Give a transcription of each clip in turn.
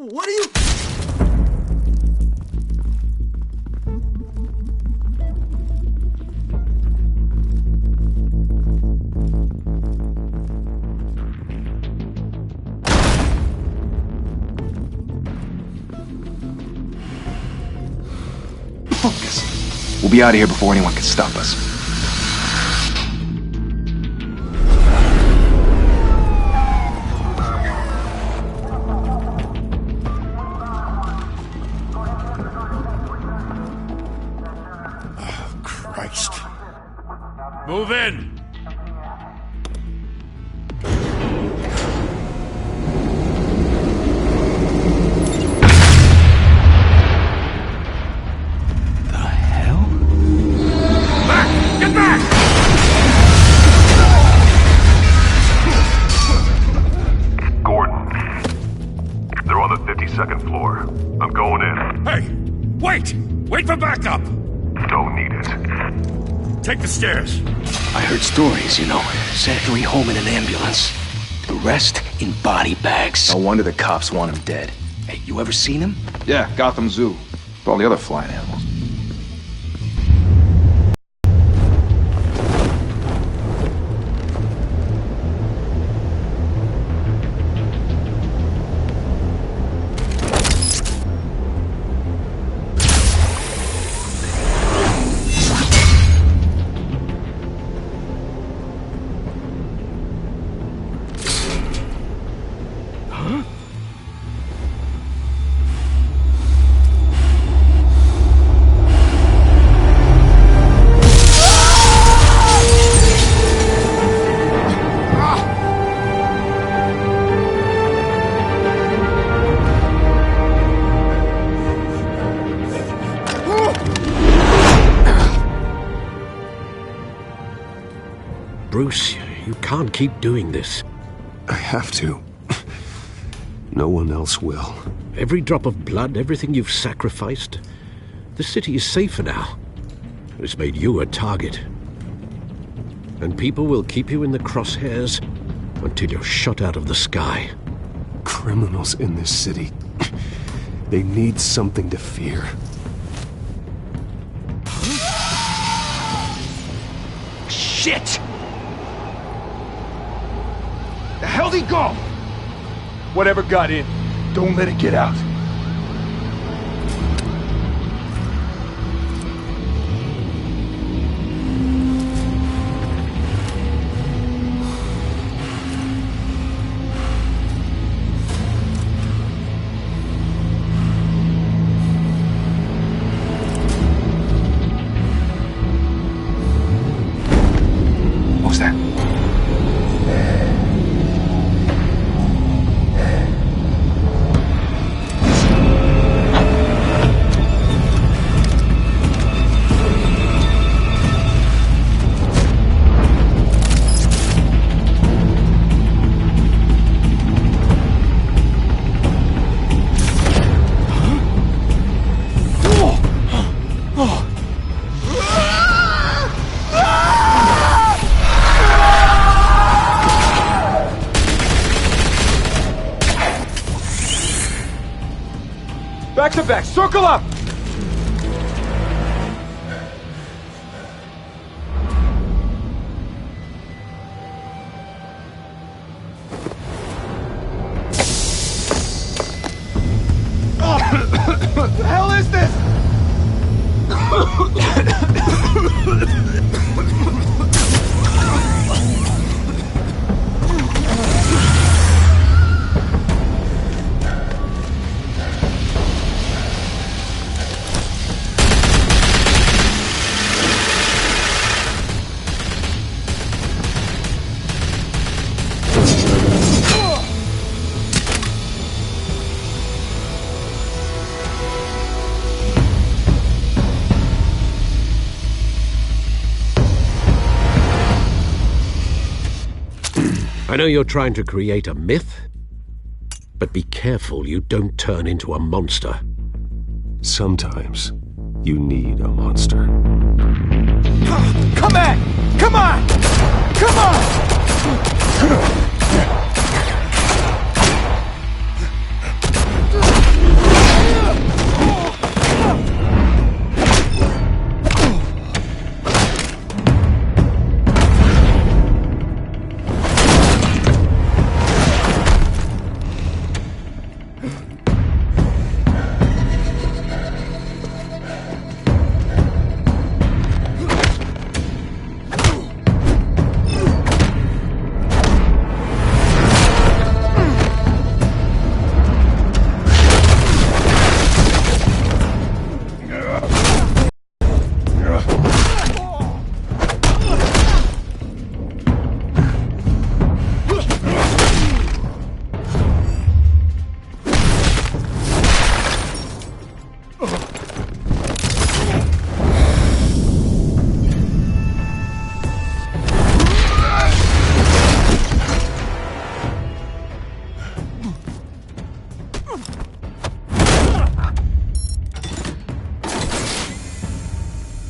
What are you... Focus. We'll be out of here before anyone can stop us. Move in! The hell? Back! Get back! Gordon. They're on the 52nd floor. I'm going in. Hey! Wait! Wait for backup! Don't need it. Take the stairs. I heard stories, you know. Sent Henry home in an ambulance. The rest in body bags. No wonder the cops want him dead. Hey, you ever seen him? Yeah, Gotham Zoo. With all the other flying animals. Bruce, you can't keep doing this. I have to. No one else will. Every drop of blood, everything you've sacrificed. The city is safer now. It's made you a target. And people will keep you in the crosshairs until you're shot out of the sky. Criminals in this city. They need something to fear. Shit! The hell'd he go? Whatever got in, don't let it get out. What was that? Circle up! What the hell is this? I know you're trying to create a myth, but be careful you don't turn into a monster. Sometimes you need a monster. Come on! Come on! Come on!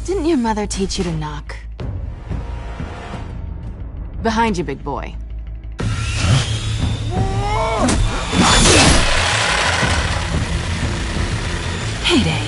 Didn't your mother teach you to knock? Behind you, big boy. Heyday.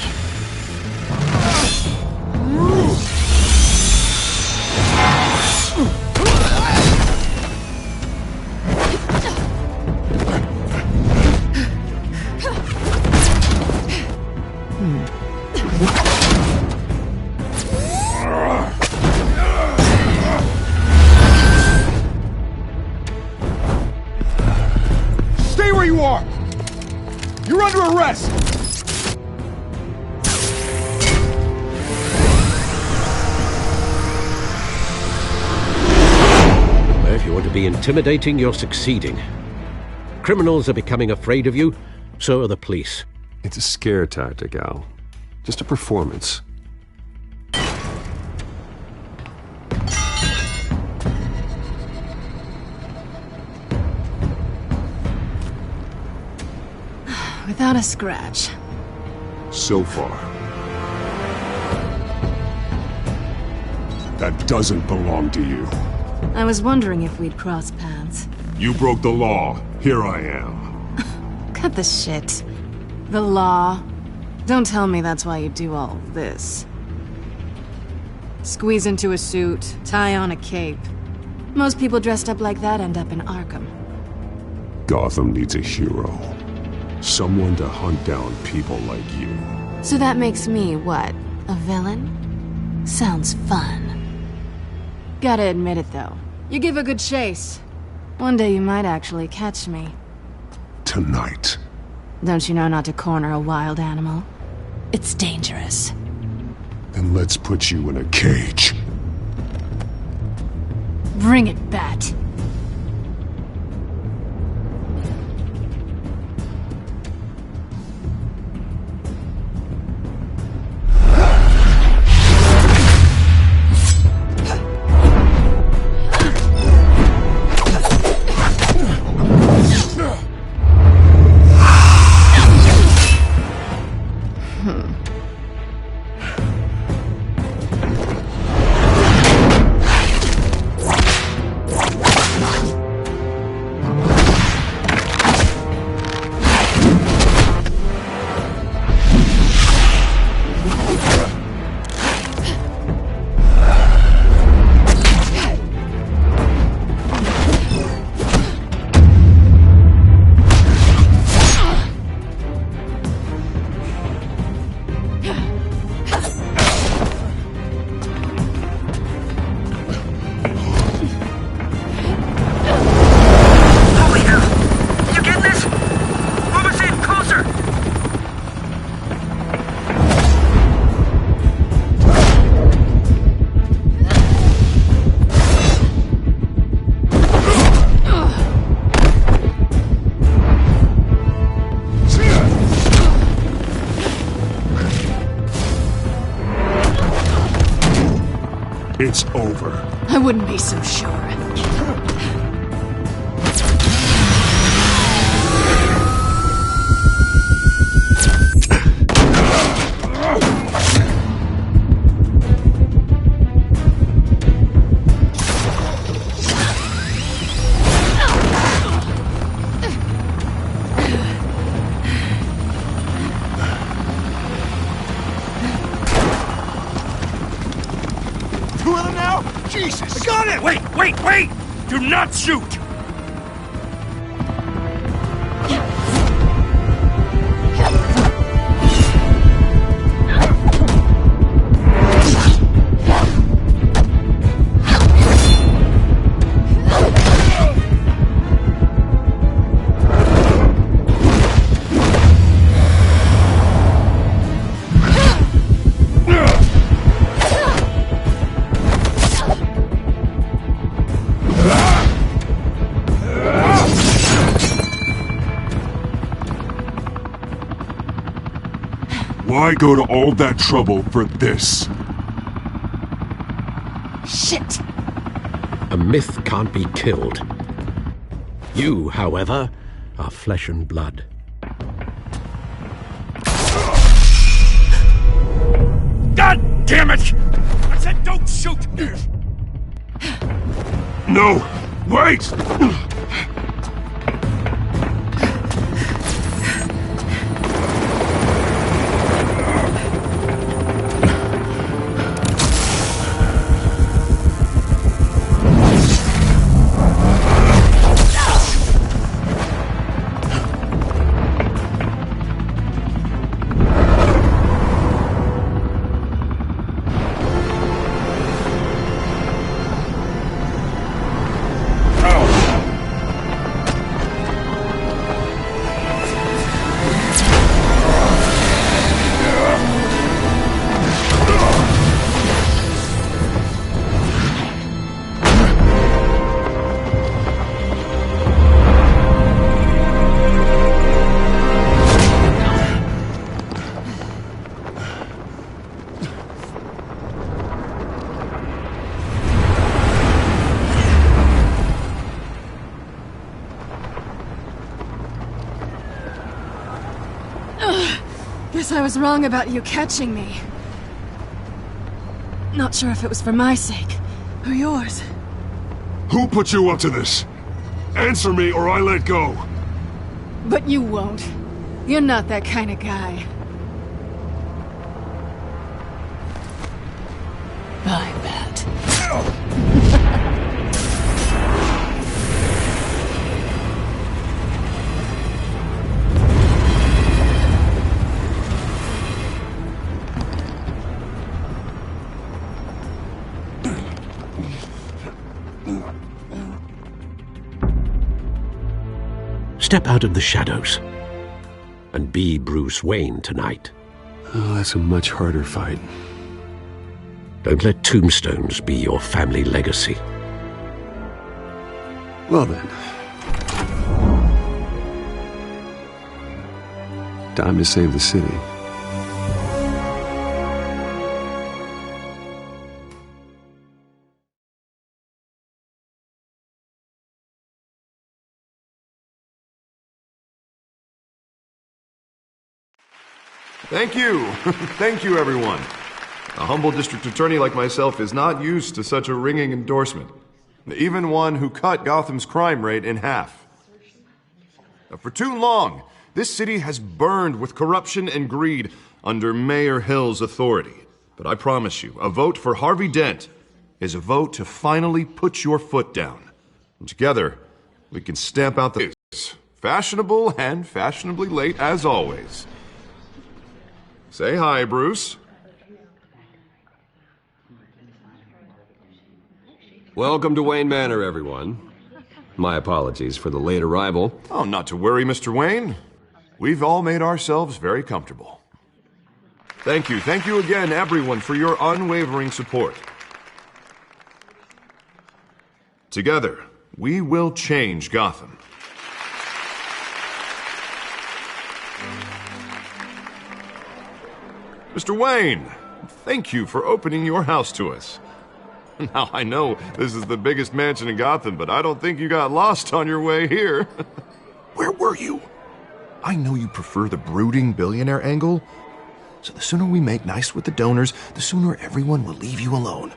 Stay where you are! You're under arrest! Well, if you want to be intimidating, you're succeeding. Criminals are becoming afraid of you, so are the police. It's a scare tactic, Al. Just a performance. Without a scratch. So far. That doesn't belong to you. I was wondering if we'd cross paths. You broke the law. Here I am. Cut the shit. The law. Don't tell me that's why you do all this. Squeeze into a suit, tie on a cape. Most people dressed up like that end up in Arkham. Gotham needs a hero. Someone to hunt down people like you. So that makes me, what, a villain? Sounds fun. Gotta admit it, though. You give a good chase. One day you might actually catch me. Tonight. Don't you know not to corner a wild animal? It's dangerous. Then let's put you in a cage. Bring it, Bat. It's over. I wouldn't be so sure. Two of them now? Jesus! I got it! Wait! Do not shoot! Why go to all that trouble for this? Shit! A myth can't be killed. You, however, are flesh and blood. God damn it! I said don't shoot! No! Wait! Guess I was wrong about you catching me. Not sure if it was for my sake, or yours. Who put you up to this? Answer me or I let go. But you won't. You're not that kind of guy. I bet. Step out of the shadows and be Bruce Wayne tonight. Oh, that's a much harder fight. Don't let tombstones be your family legacy. Well then. Time to save the city. Thank you. Thank you, everyone. A humble district attorney like myself is not used to such a ringing endorsement. Even one who cut Gotham's crime rate in half. For too long, this city has burned with corruption and greed under Mayor Hill's authority. But I promise you, a vote for Harvey Dent is a vote to finally put your foot down. And together, we can stamp out the fashionable and fashionably late as always. Say hi, Bruce. Welcome to Wayne Manor, everyone. My apologies for the late arrival. Oh, not to worry, Mr. Wayne. We've all made ourselves very comfortable. Thank you again, everyone, for your unwavering support. Together, we will change Gotham. Mr. Wayne, thank you for opening your house to us. Now, I know this is the biggest mansion in Gotham, but I don't think you got lost on your way here. Where were you? I know you prefer the brooding billionaire angle, so the sooner we make nice with the donors, the sooner everyone will leave you alone.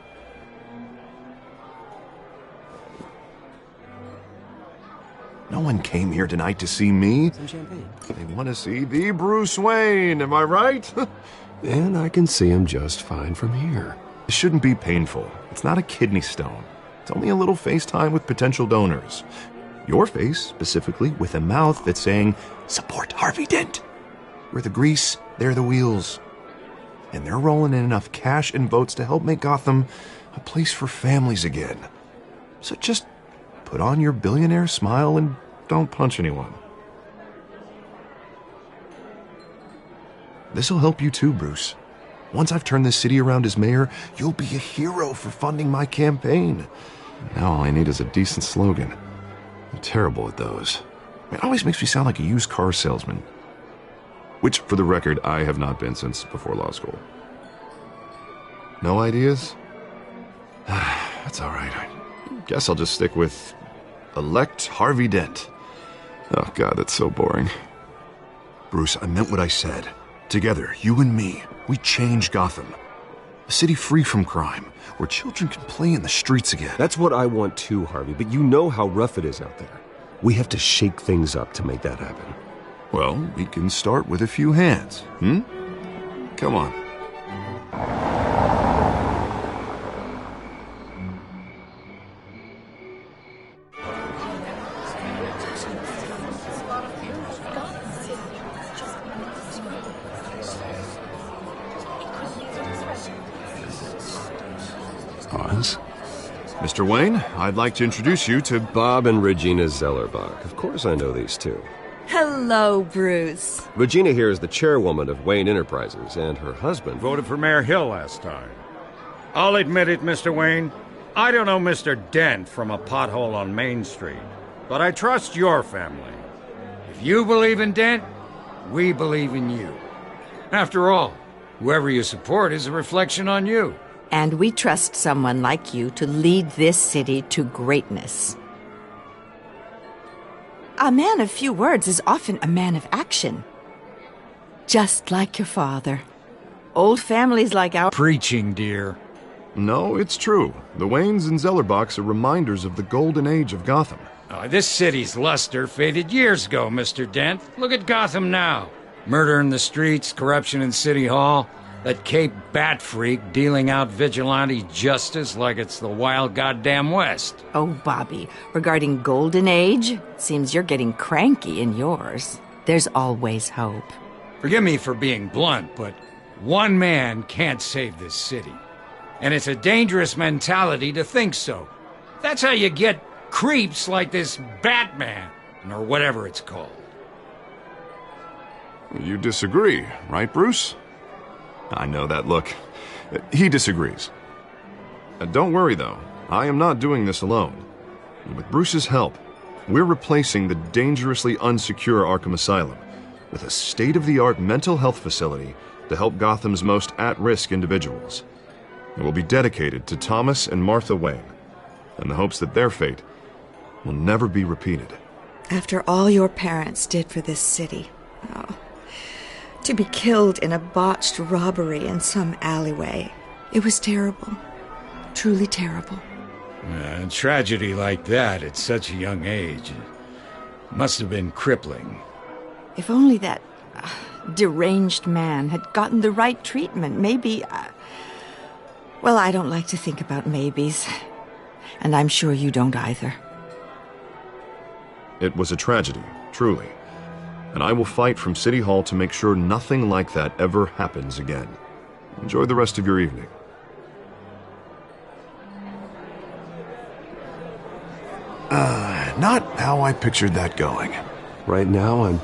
No one came here tonight to see me. Some champagne. They want to see the Bruce Wayne, am I right? And I can see him just fine from here. It shouldn't be painful. It's not a kidney stone. It's only a little FaceTime with potential donors. Your face, specifically, with a mouth that's saying, "Support Harvey Dent." We're the grease, they're the wheels. And they're rolling in enough cash and votes to help make Gotham a place for families again. So just put on your billionaire smile and don't punch anyone. This'll help you too, Bruce. Once I've turned this city around as mayor, you'll be a hero for funding my campaign. Now all I need is a decent slogan. I'm terrible at those. It always makes me sound like a used car salesman. Which, for the record, I have not been since before law school. No ideas? That's all right. I guess I'll just stick with elect Harvey Dent. Oh, God, that's so boring. Bruce, I meant what I said. Together, you and me, we change Gotham. A city free from crime, where children can play in the streets again. That's what I want too, Harvey, but you know how rough it is out there. We have to shake things up to make that happen. Well, we can start with a few hands, Come on. Oz? Mr. Wayne, I'd like to introduce you to Bob and Regina Zellerbach. Of course I know these two. Hello, Bruce. Regina here is the chairwoman of Wayne Enterprises, and her husband Voted for Mayor Hill last time. I'll admit it, Mr. Wayne. I don't know Mr. Dent from a pothole on Main Street, but I trust your family. If you believe in Dent, we believe in you. After all, whoever you support is a reflection on you. And we trust someone like you to lead this city to greatness. A man of few words is often a man of action. Just like your father. Old families like our... Preaching, dear. No, it's true. The Waynes and Zellerbachs are reminders of the golden age of Gotham. This city's luster faded years ago, Mr. Dent. Look at Gotham now. Murder in the streets, corruption in City Hall, that Cape Bat freak dealing out vigilante justice like it's the wild goddamn West. Oh, Bobby, regarding Golden Age, seems you're getting cranky in yours. There's always hope. Forgive me for being blunt, but one man can't save this city. And it's a dangerous mentality to think so. That's how you get creeps like this Batman, or whatever it's called. You disagree, right, Bruce? I know that look. He disagrees. Don't worry, though. I am not doing this alone. With Bruce's help, we're replacing the dangerously unsecure Arkham Asylum with a state-of-the-art mental health facility to help Gotham's most at-risk individuals. It will be dedicated to Thomas and Martha Wayne, in the hopes that their fate will never be repeated. After all your parents did for this city, to be killed in a botched robbery in some alleyway, it was terrible. Truly terrible. A tragedy like that at such a young age must have been crippling. If only that deranged man had gotten the right treatment, maybe... Well, I don't like to think about maybes. And I'm sure you don't either. It was a tragedy, truly. And I will fight from City Hall to make sure nothing like that ever happens again. Enjoy the rest of your evening. Not how I pictured that going. Right now, I'm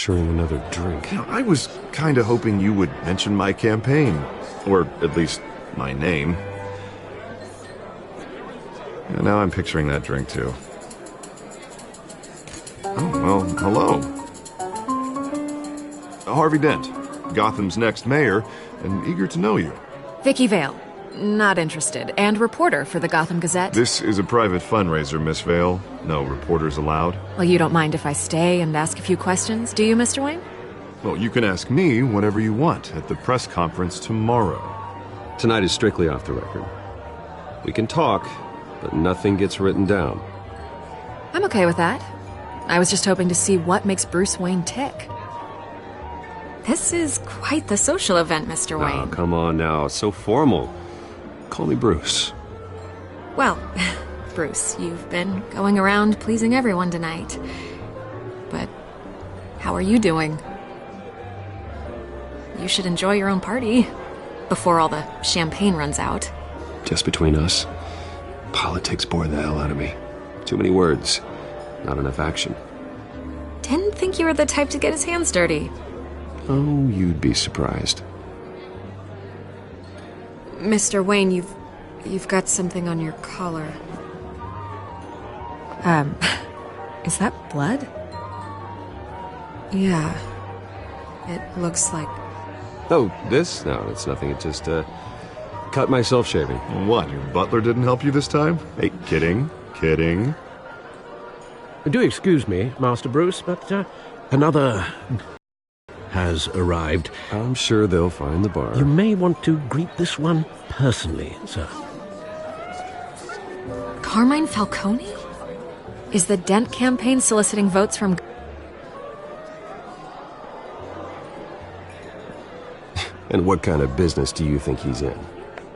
picturing another drink. I was kinda hoping you would mention my campaign. Or at least my name. And now I'm picturing that drink too. Oh, well, hello. Harvey Dent, Gotham's next mayor, and eager to know you. Vicky Vale. Not interested. And reporter for the Gotham Gazette. This is a private fundraiser, Miss Vale. No reporters allowed. Well, you don't mind if I stay and ask a few questions, do you, Mr. Wayne? Well, you can ask me whatever you want at the press conference tomorrow. Tonight is strictly off the record. We can talk, but nothing gets written down. I'm okay with that. I was just hoping to see what makes Bruce Wayne tick. This is quite the social event, Mr. Wayne. Oh, come on now. So formal. Call me Bruce. Well, Bruce, you've been going around pleasing everyone tonight. But how are you doing? You should enjoy your own party before all the champagne runs out. Just between us, politics bore the hell out of me. Too many words, not enough action. Didn't think you were the type to get his hands dirty. Oh, you'd be surprised. Mr. Wayne, you've got something on your collar. Is that blood? Yeah. It looks like... Oh, this? No, it's nothing. It just, cut myself shaving. What, your butler didn't help you this time? Hey, kidding. Do excuse me, Master Bruce, but another has arrived. I'm sure they'll find the bar. You may want to greet this one personally, sir. Carmine Falcone? Is the Dent campaign soliciting votes from... And what kind of business do you think he's in?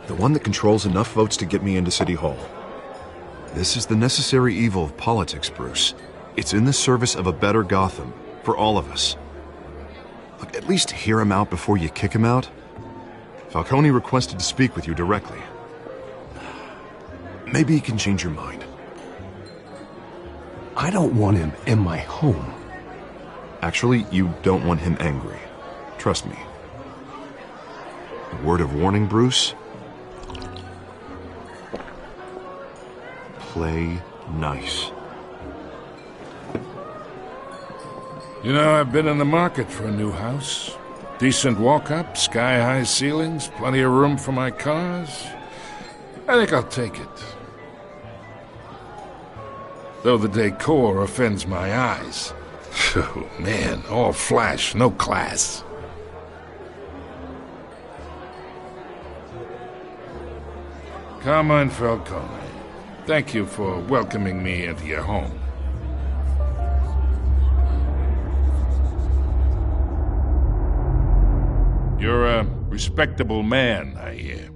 The one that controls enough votes to get me into City Hall. This is the necessary evil of politics, Bruce. It's in the service of a better Gotham, for all of us. Look, at least hear him out before you kick him out. Falcone requested to speak with you directly. Maybe he can change your mind. I don't want him in my home. Actually, you don't want him angry. Trust me. A word of warning, Bruce. Play nice. You know, I've been in the market for a new house. Decent walk-up, sky-high ceilings, plenty of room for my cars. I think I'll take it. Though the decor offends my eyes. Oh, man, all flash, no class. Carmine Falcone, thank you for welcoming me into your home. You're a respectable man, I hear.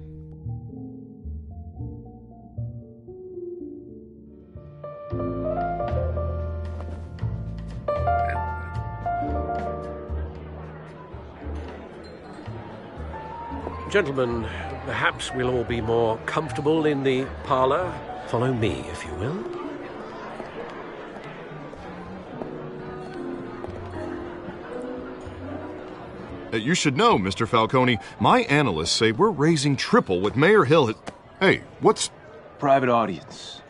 Gentlemen, perhaps we'll all be more comfortable in the parlor. Follow me, if you will. You should know, Mr. Falcone, my analysts say we're raising triple what Mayor Hill has... Hey, what's... Private audience.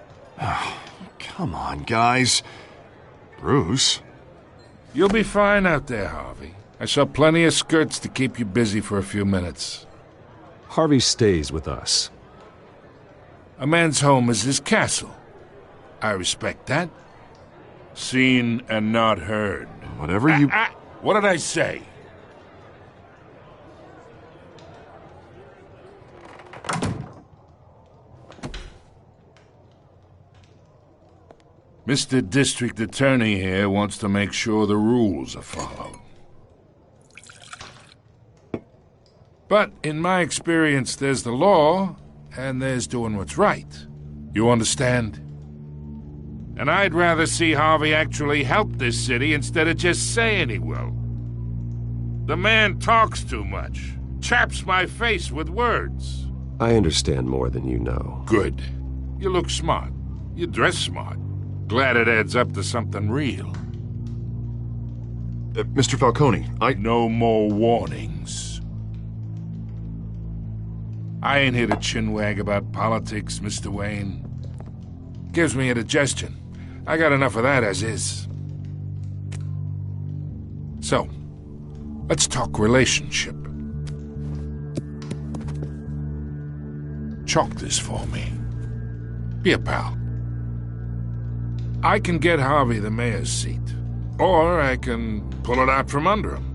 Come on, guys. Bruce? You'll be fine out there, Harvey. I saw plenty of skirts to keep you busy for a few minutes. Harvey stays with us. A man's home is his castle. I respect that. Seen and not heard. Whatever you... What did I say? Mr. District Attorney here wants to make sure the rules are followed. But in my experience, there's the law, and there's doing what's right. You understand? And I'd rather see Harvey actually help this city instead of just saying he will. The man talks too much, chaps my face with words. I understand more than you know. Good. You look smart. You dress smart. Glad it adds up to something real. Mr. Falcone, No more warnings. I ain't here to chinwag about politics, Mr. Wayne. Gives me indigestion. I got enough of that as is. So, let's talk relationship. Chalk this for me. Be a pal. I can get Harvey the mayor's seat, or I can pull it out from under him.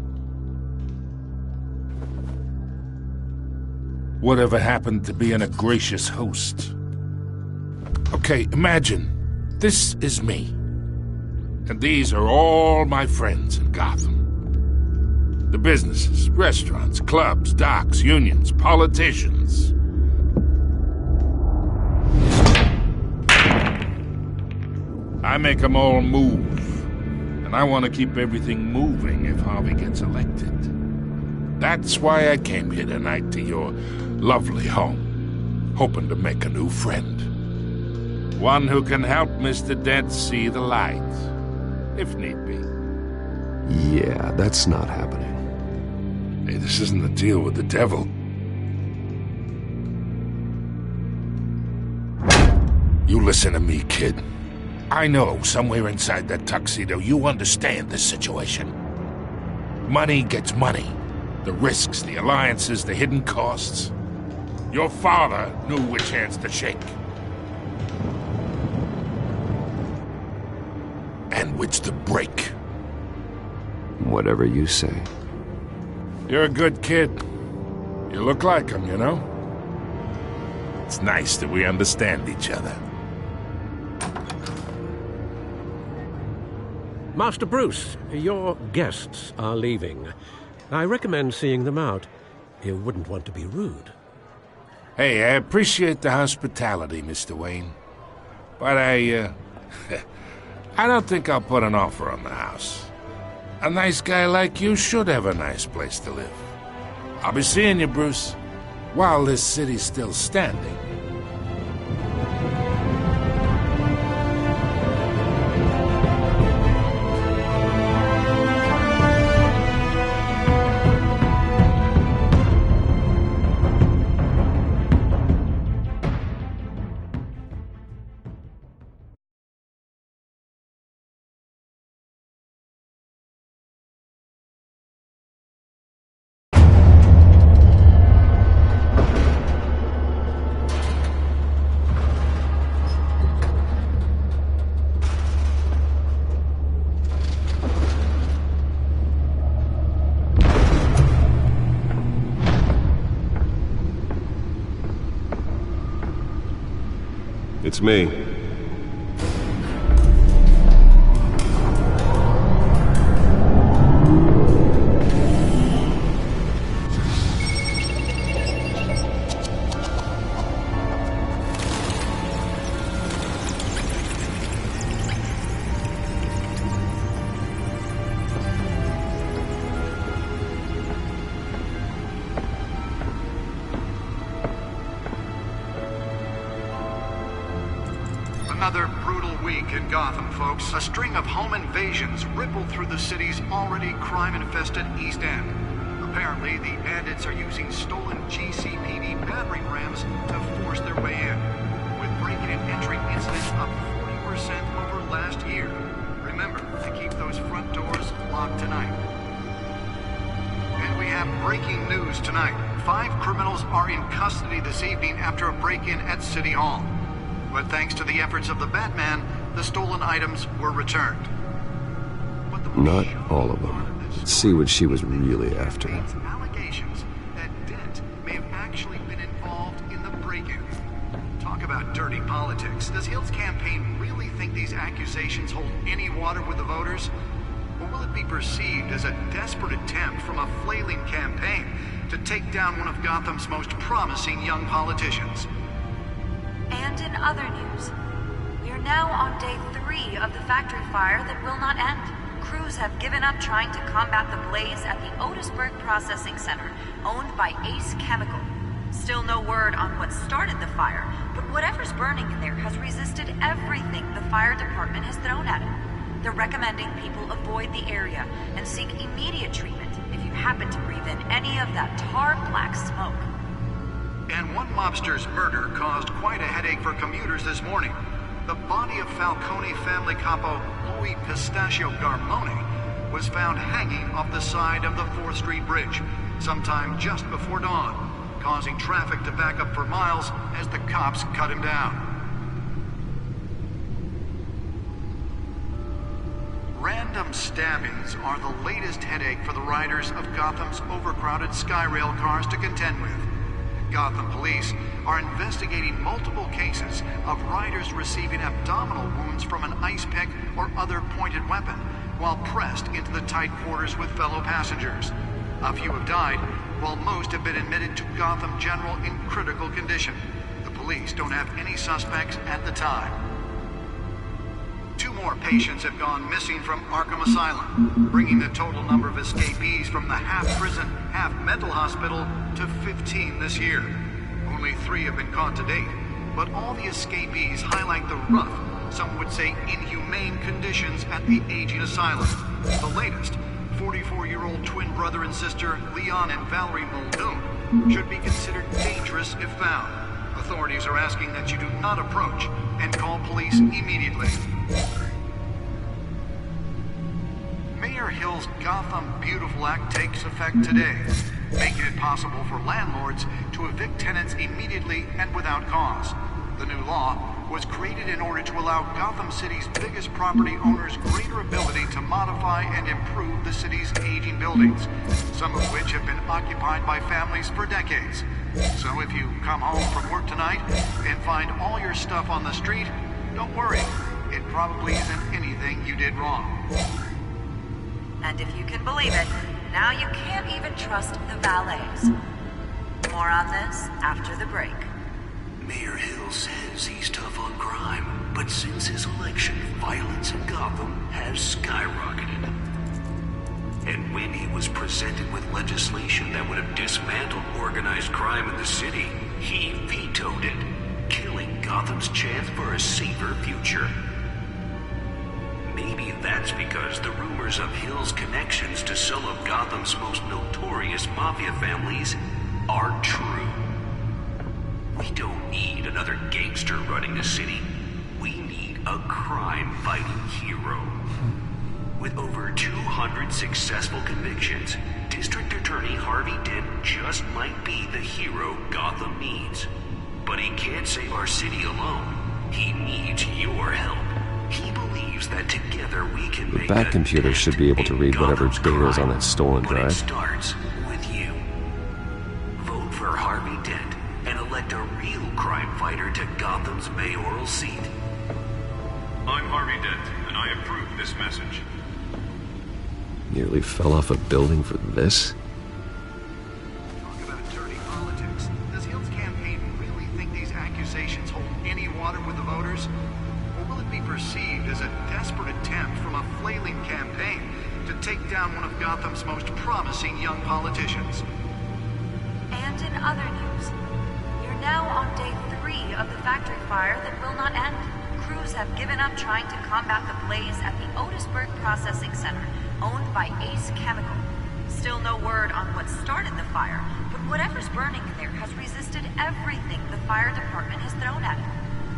Whatever happened to being a gracious host? Okay, imagine this is me, and these are all my friends in Gotham. The businesses, restaurants, clubs, docks, unions, politicians. I make them all move, and I want to keep everything moving if Harvey gets elected. That's why I came here tonight to your lovely home, hoping to make a new friend. One who can help Mr. Dent see the light, if need be. Yeah, that's not happening. Hey, this isn't a deal with the devil. You listen to me, kid. I know somewhere inside that tuxedo you understand this situation. Money gets money. The risks, the alliances, the hidden costs. Your father knew which hands to shake. And which to break. Whatever you say. You're a good kid. You look like him, you know? It's nice that we understand each other. Master Bruce, your guests are leaving. I recommend seeing them out. You wouldn't want to be rude. Hey, I appreciate the hospitality, Mr. Wayne. But I don't think I'll put an offer on the house. A nice guy like you should have a nice place to live. I'll be seeing you, Bruce, while this city's still standing. It's me. Another brutal week in Gotham, folks. A string of home invasions rippled through the city's already crime-infested East End. Apparently, the bandits are using stolen GCPD battering rams to force their way in, with break-in and entry incidents up 40% over last year. Remember to keep those front doors locked tonight. And we have breaking news tonight. 5 criminals are in custody this evening after a break-in at City Hall. But thanks to the efforts of the Batman, the stolen items were returned. Not all of them. Let's see what she was really after. Allegations that Dent may have actually been involved in the break-in. Talk about dirty politics. Does Hill's campaign really think these accusations hold any water with the voters? Or will it be perceived as a desperate attempt from a flailing campaign to take down one of Gotham's most promising young politicians? And in other news, we are now on day 3 of the factory fire that will not end. Crews have given up trying to combat the blaze at the Otisburg Processing Center, owned by Ace Chemical. Still no word on what started the fire, but whatever's burning in there has resisted everything the fire department has thrown at it. They're recommending people avoid the area and seek immediate treatment if you happen to breathe in any of that tar black smoke. And one mobster's murder caused quite a headache for commuters this morning. The body of Falcone family capo Louis Pistachio Garmone was found hanging off the side of the 4th Street Bridge sometime just before dawn, causing traffic to back up for miles as the cops cut him down. Random stabbings are the latest headache for the riders of Gotham's overcrowded Skyrail cars to contend with. Gotham police are investigating multiple cases of riders receiving abdominal wounds from an ice pick or other pointed weapon while pressed into the tight quarters with fellow passengers. A few have died, while most have been admitted to Gotham General in critical condition. The police don't have any suspects at the time. 2 more patients have gone missing from Arkham Asylum, bringing the total number of escapees from the half-prison, half-mental hospital to 15 this year. Only 3 have been caught to date, but all the escapees highlight the rough, some would say inhumane conditions at the aging asylum. The latest, 44-year-old twin brother and sister Leon and Valerie Muldoon, should be considered dangerous if found. Authorities are asking that you do not approach and call police immediately. Mayor Hill's Gotham Beautiful Act takes effect today, making it possible for landlords to evict tenants immediately and without cause. The new law was created in order to allow Gotham City's biggest property owners greater ability to modify and improve the city's aging buildings, some of which have been occupied by families for decades. So if you come home from work tonight and find all your stuff on the street, don't worry. It probably isn't anything you did wrong. And if you can believe it, now you can't even trust the valets. More on this after the break. Mayor Hill says he's tough on crime, but since his election, violence in Gotham has skyrocketed. And when he was presented with legislation that would have dismantled organized crime in the city, he vetoed it, killing Gotham's chance for a safer future. Maybe that's because the rumors of Hill's connections to some of Gotham's most notorious mafia families are true. We don't need another gangster running the city. We need a crime-fighting hero. With over 200 successful convictions, District Attorney Harvey Dent just might be the hero Gotham needs. But he can't save our city alone. He needs your help. He believes that together we can make The Bat computer should be able to read whatever data is on that stolen but it drive. starts with you. Vote for Harvey Dent and elect a real crime fighter to Gotham's mayoral seat. I'm Harvey Dent, and I approve this message. Nearly fell off a building for this? Talk about dirty politics. Does Hill's campaign really think these accusations hold any water with the voters? Or will it be perceived as a desperate attempt from a flailing campaign to take down one of Gotham's most promising young politicians? And in other news, you're now on day 3 of the factory fire that will not end. Crews have given up trying to combat the blaze at the Otisburg Processing Center, owned by Ace Chemical. Still no word on what started the fire, but whatever's burning there has resisted everything the fire department has thrown at it.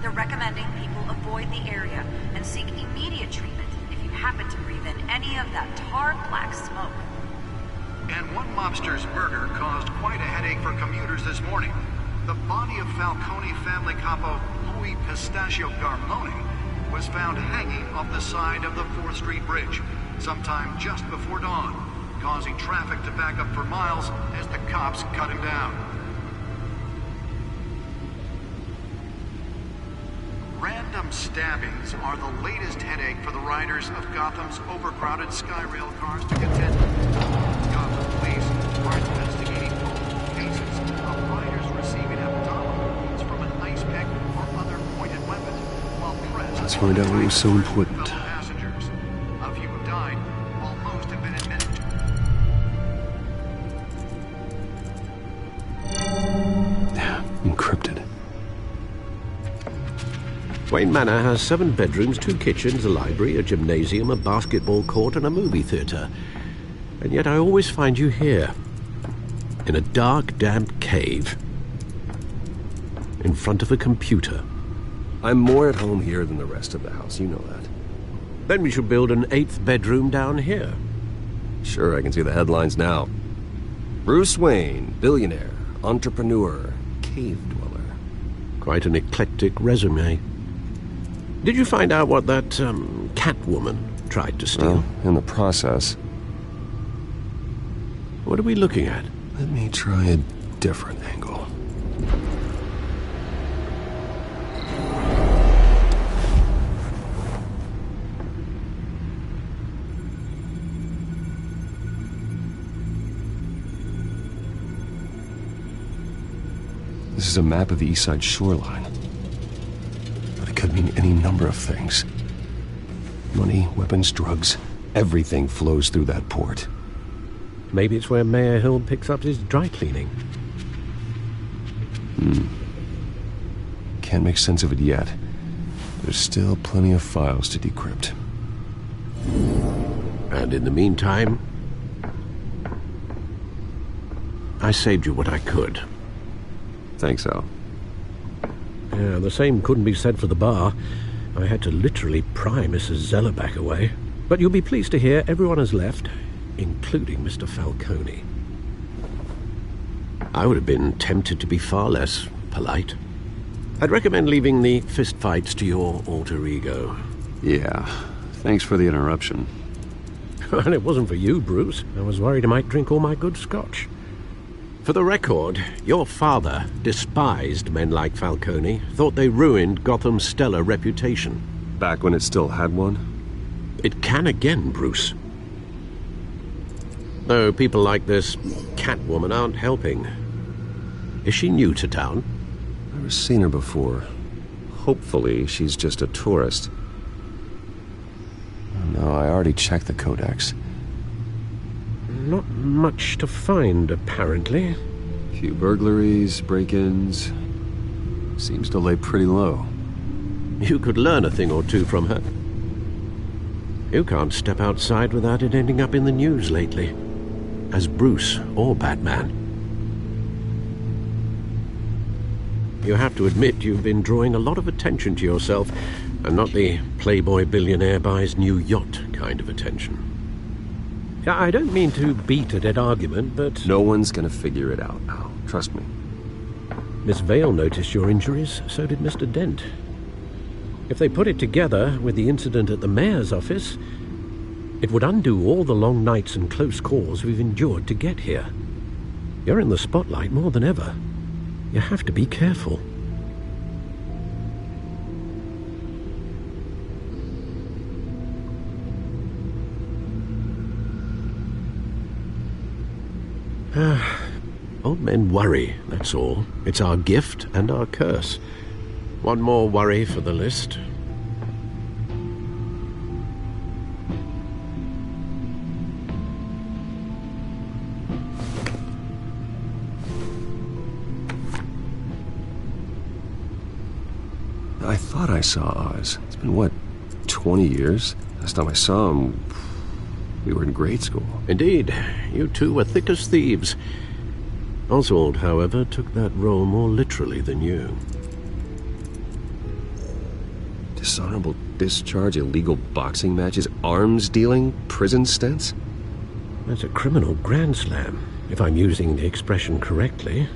They're recommending people avoid the area and seek immediate treatment if you happen to breathe in any of that tar black smoke. And one mobster's murder caused quite a headache for commuters this morning. The body of Falcone family capo Louis Pistachio Garmone was found hanging off the side of the 4th Street Bridge sometime just before dawn, causing traffic to back up for miles as the cops cut him down. Random stabbings are the latest headache for the riders of Gotham's overcrowded Skyrail cars to contend with. Gotham police are investigating multiple cases of riders receiving abdominal wounds from an ice pick or other pointed weapon while pressed. Let's find out what was so important. Passengers. A few have died, while most have been admitted. Encrypted. Wayne Manor has 7 bedrooms, 2 kitchens, a library, a gymnasium, a basketball court, and a movie theatre. And yet I always find you here, in a dark, damp cave, in front of a computer. I'm more at home here than the rest of the house, you know that. Then we should build an 8th bedroom down here. Sure, I can see the headlines now. Bruce Wayne, billionaire, entrepreneur, cave dweller. Quite an eclectic resume. Did you find out what that, Catwoman tried to steal? Well, in the process. What are we looking at? Let me try a different angle. This is a map of the East Side shoreline. But it could mean any number of things. Money, weapons, drugs, everything flows through that port. Maybe it's where Mayor Hill picks up his dry cleaning. Can't make sense of it yet. There's still plenty of files to decrypt. And in the meantime, I saved you what I could. Thanks, Al. Yeah, the same couldn't be said for the bar. I had to literally pry Mrs. Zeller back away. But you'll be pleased to hear everyone has left, including Mr. Falcone. I would have been tempted to be far less polite. I'd recommend leaving the fistfights to your alter ego. Yeah, thanks for the interruption. Well, it wasn't for you, Bruce. I was worried I might drink all my good scotch. For the record, your father despised men like Falcone, thought they ruined Gotham's stellar reputation. Back when it still had one? It can again, Bruce. Though people like this Catwoman aren't helping. Is she new to town? Never seen her before. Hopefully, she's just a tourist. No, I already checked the codex. Not much to find, apparently. Few burglaries, break-ins. Seems to lay pretty low. You could learn a thing or two from her. You can't step outside without it ending up in the news lately. As Bruce or Batman. You have to admit you've been drawing a lot of attention to yourself, and not the playboy billionaire buys new yacht kind of attention. I don't mean to beat a dead argument, but... No one's gonna figure it out, Al. Trust me. Miss Vale noticed your injuries, so did Mr. Dent. If they put it together with the incident at the mayor's office, it would undo all the long nights and close calls we've endured to get here. You're in the spotlight more than ever. You have to be careful. Old men worry, that's all. It's our gift and our curse. One more worry for the list. I thought I saw Oz. It's been, what, 20 years? Last time I saw him, we were in grade school. Indeed. You two were thick as thieves. Oswald, however, took that role more literally than you. Dishonorable discharge, illegal boxing matches, arms dealing, prison stints? That's a criminal grand slam, if I'm using the expression correctly.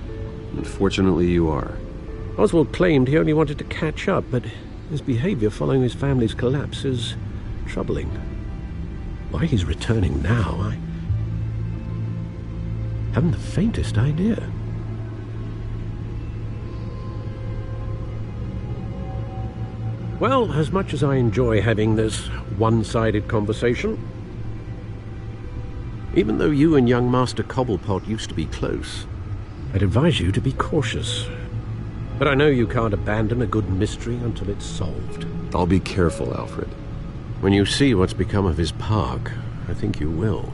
Unfortunately, you are. Oswald claimed he only wanted to catch up, but his behavior following his family's collapse is troubling. Why he's returning now, I haven't the faintest idea. Well, as much as I enjoy having this one-sided conversation, even though you and young Master Cobblepot used to be close, I'd advise you to be cautious. But I know you can't abandon a good mystery until it's solved. I'll be careful, Alfred. When you see what's become of his park, I think you will.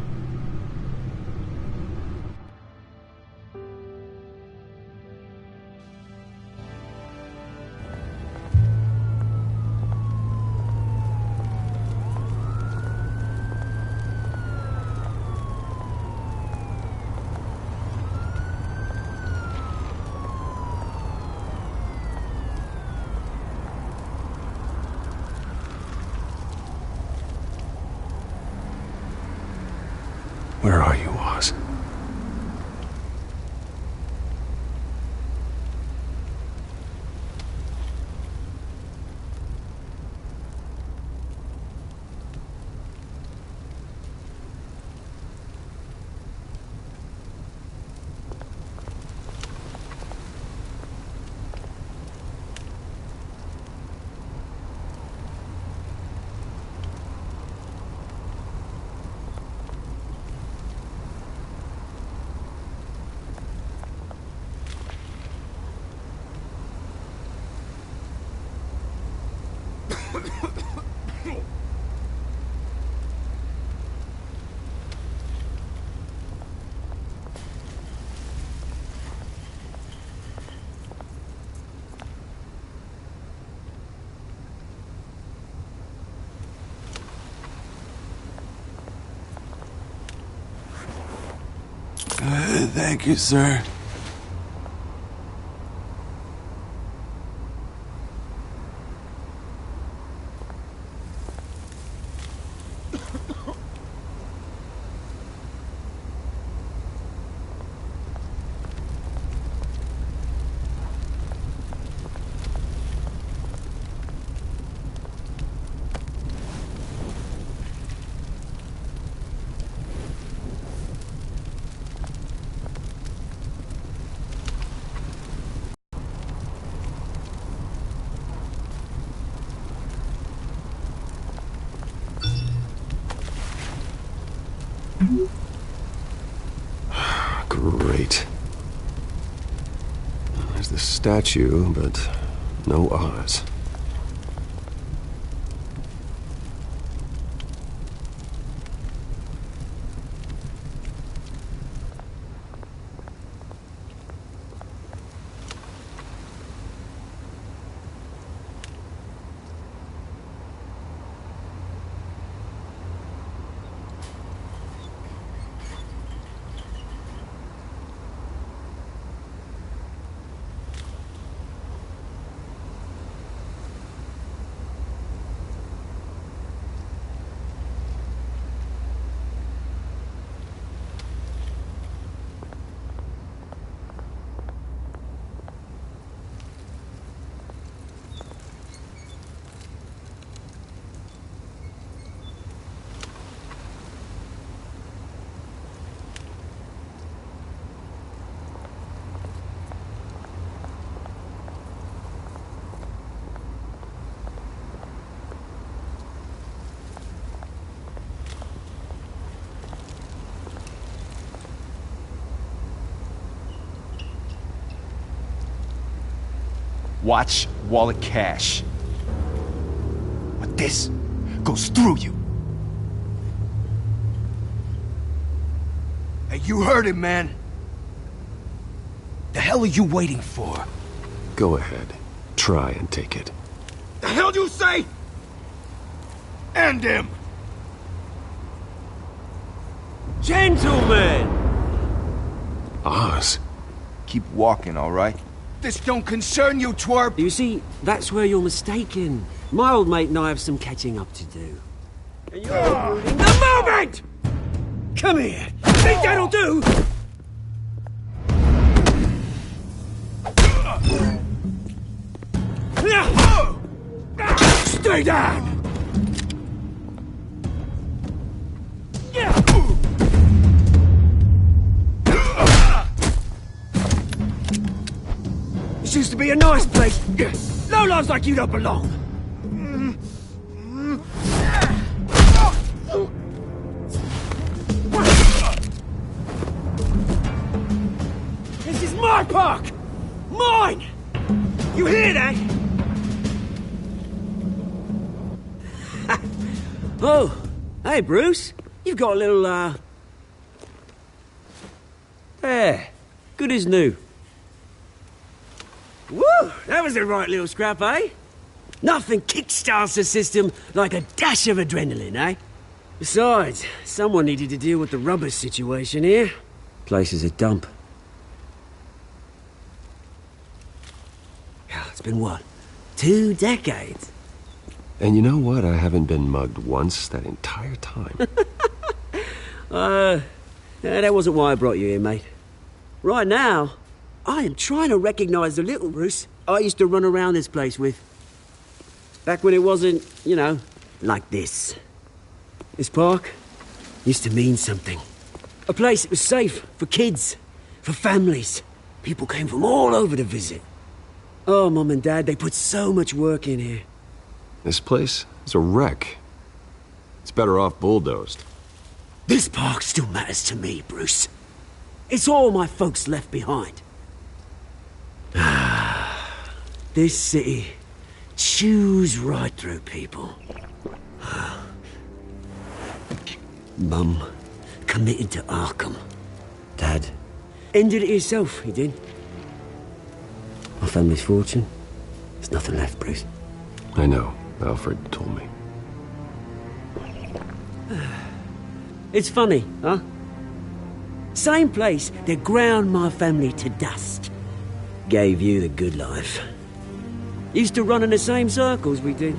Thank you, sir. Great. There's the statue, but no Oz. Watch wallet cash. But this goes through you. Hey, you heard him, man. The hell are you waiting for? Go ahead. Try and take it. The hell do you say? End him! Gentlemen! Oz. Keep walking, all right? This don't concern you, twerp! You see, that's where you're mistaken. My old mate and I have some catching up to do. And you're ruining the moment! Come here! Think that'll do? Stay down! This used to be a nice place. Lowlifes like you don't belong. This is my park! Mine! You hear that? Oh, hey, Bruce. You've got a little, There. Good as new. Woo! That was a right little scrap, eh? Nothing kickstarts the system like a dash of adrenaline, eh? Besides, someone needed to deal with the rubbish situation here. Place is a dump. It's been what? 2 decades? And you know what? I haven't been mugged once that entire time. That wasn't why I brought you here, mate. Right now, I am trying to recognize the little Bruce I used to run around this place with. Back when it wasn't, you know, like this. This park used to mean something. A place that was safe for kids, for families. People came from all over to visit. Oh, Mum and Dad, they put so much work in here. This place is a wreck. It's better off bulldozed. This park still matters to me, Bruce. It's all my folks left behind. This city chews right through people. Mum committed to Arkham. Dad ended it himself, he did. My family's fortune, there's nothing left, Bruce. I know. Alfred told me. It's funny, huh? Same place that ground my family to dust. Gave you the good life. Used to run in the same circles we did.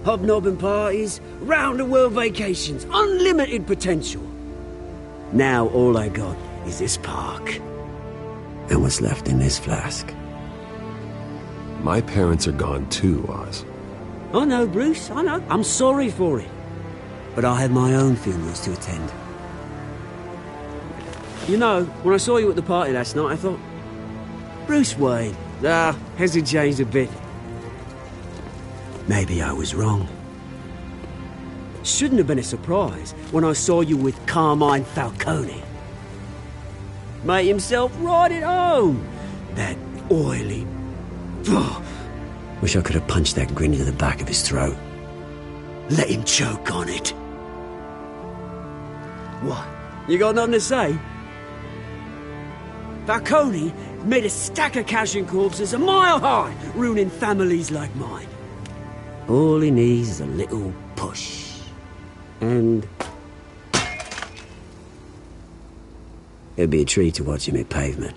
Hobnobbing parties, round-the-world vacations, unlimited potential. Now all I got is this park. And what's left in this flask. My parents are gone too, Oz. I know, Bruce, I know. I'm sorry for it. But I had my own funerals to attend. You know, when I saw you at the party last night, I thought, Bruce Wayne. Has he changed a bit? Maybe I was wrong. Shouldn't have been a surprise when I saw you with Carmine Falcone. Made himself right at home. That oily... Wish I could have punched that grin into the back of his throat. Let him choke on it. What? You got nothing to say? Falcone made a stack of cash and corpses a mile high, ruining families like mine. All he needs is a little push. And... it'd be a treat to watch him hit pavement.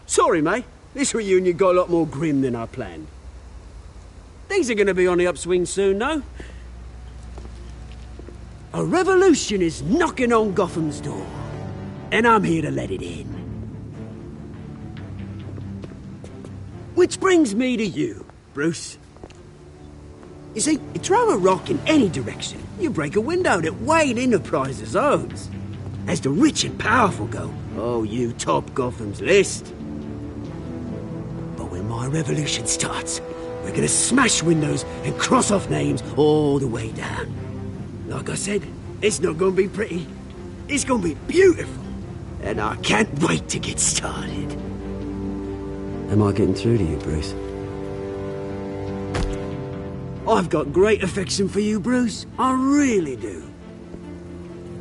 Sorry, mate. This reunion got a lot more grim than I planned. Things are going to be on the upswing soon, though. A revolution is knocking on Gotham's door. And I'm here to let it in. Which brings me to you, Bruce. You see, you throw a rock in any direction, you break a window that Wayne Enterprises owns. As the rich and powerful go, oh, you top Gotham's list. But when my revolution starts, we're gonna smash windows and cross off names all the way down. Like I said, it's not gonna be pretty. It's gonna be beautiful. And I can't wait to get started. Am I getting through to you, Bruce? I've got great affection for you, Bruce. I really do.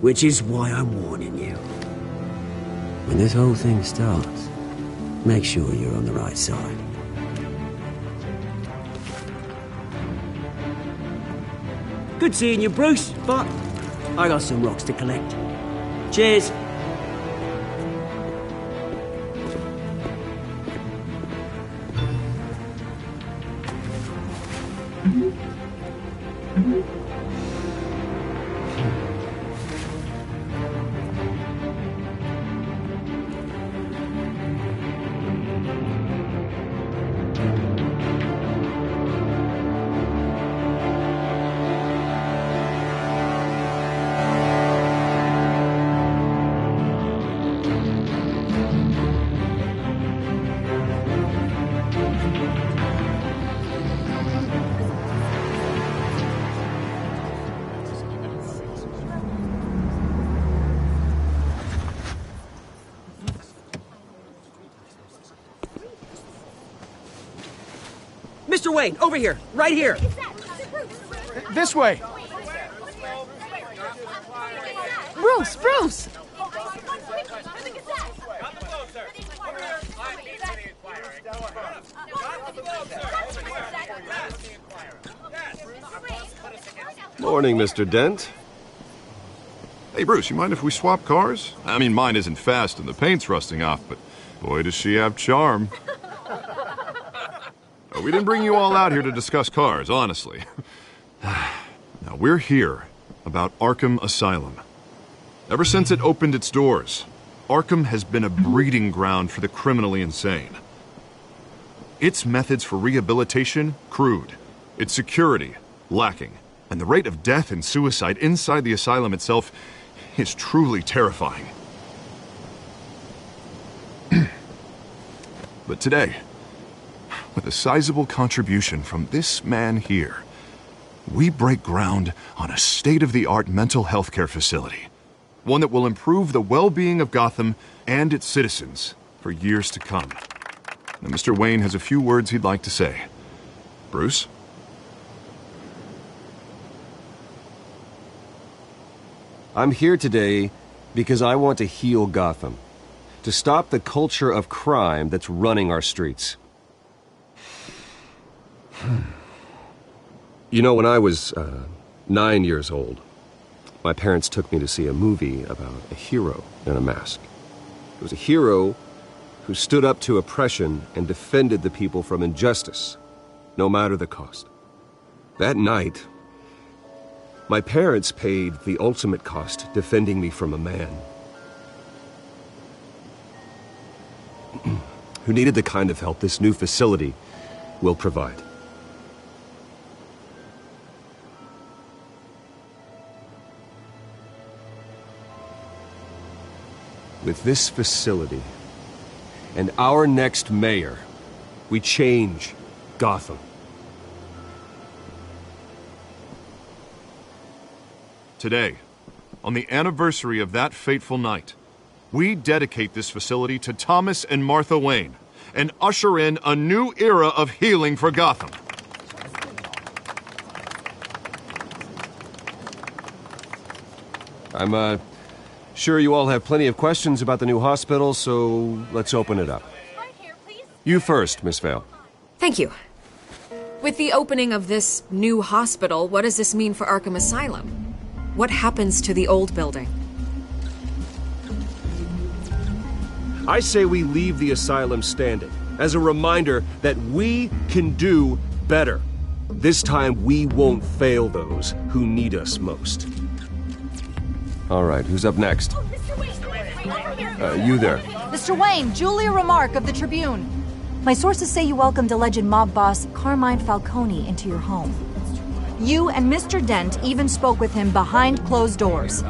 Which is why I'm warning you. When this whole thing starts, make sure you're on the right side. Good seeing you, Bruce, but I got some rocks to collect. Cheers. Mr. Wayne, over here, right here. This way. Bruce, Bruce! Morning, Mr. Dent. Hey, Bruce, you mind if we swap cars? I mean, mine isn't fast and the paint's rusting off, but boy, does she have charm. We didn't bring you all out here to discuss cars, honestly. Now, we're here about Arkham Asylum. Ever since it opened its doors, Arkham has been a breeding ground for the criminally insane. Its methods for rehabilitation, crude. Its security, lacking. And the rate of death and suicide inside the asylum itself is truly terrifying. But today, with a sizable contribution from this man here, we break ground on a state-of-the-art mental health care facility. One that will improve the well-being of Gotham and its citizens for years to come. Now, Mr. Wayne has a few words he'd like to say. Bruce? I'm here today because I want to heal Gotham. To stop the culture of crime that's running our streets. You know, when I was 9 years old, My parents took me to see a movie about a hero in a mask. It was a hero who stood up to oppression and defended the people from injustice, no matter the cost. That night, my parents paid the ultimate cost defending me from a man who needed the kind of help this new facility will provide. With this facility and our next mayor, we change Gotham. Today, on the anniversary of that fateful night, we dedicate this facility to Thomas and Martha Wayne and usher in a new era of healing for Gotham. I'm sure you all have plenty of questions about the new hospital, so let's open it up. You first, Miss Vale. Thank you. With the opening of this new hospital, what does this mean for Arkham Asylum? What happens to the old building? I say we leave the asylum standing as a reminder that we can do better. This time we won't fail those who need us most. All right, who's up next? You there. Mr. Wayne, Julia Remark of the Tribune. My sources say you welcomed alleged mob boss Carmine Falcone into your home. You and Mr. Dent even spoke with him behind closed doors.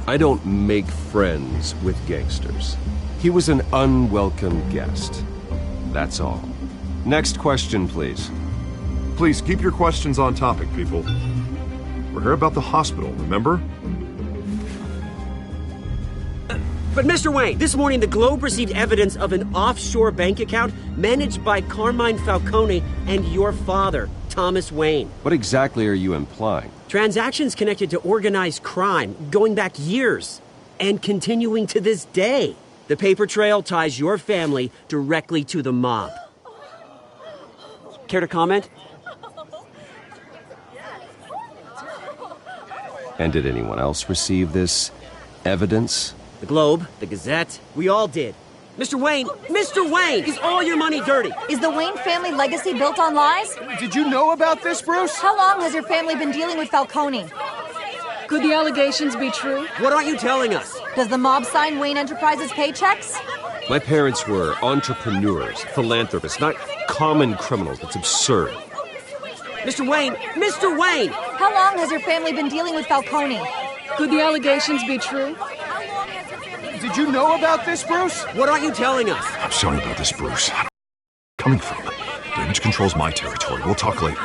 I don't make friends with gangsters. He was an unwelcome guest. That's all. Next question, please. Please keep your questions on topic, people. We're here about the hospital, remember? But Mr. Wayne, this morning the Globe received evidence of an offshore bank account managed by Carmine Falcone and your father, Thomas Wayne. What exactly are you implying? Transactions connected to organized crime going back years and continuing to this day. The paper trail ties your family directly to the mob. Care to comment? And did anyone else receive this evidence? The Globe, the Gazette, we all did. Mr. Wayne, is all your money dirty? Is the Wayne family legacy built on lies? Did you know about this, Bruce? How long has your family been dealing with Falcone? Could the allegations be true? What aren't you telling us? Does the mob sign Wayne Enterprises paychecks? My parents were entrepreneurs, philanthropists, not common criminals. That's absurd. Mr. Wayne! How long has your family been dealing with Falcone? Could the allegations be true? Did you know about this, Bruce? What aren't you telling us? I'm sorry about this, Bruce. Coming from. Damage control's my territory. We'll talk later.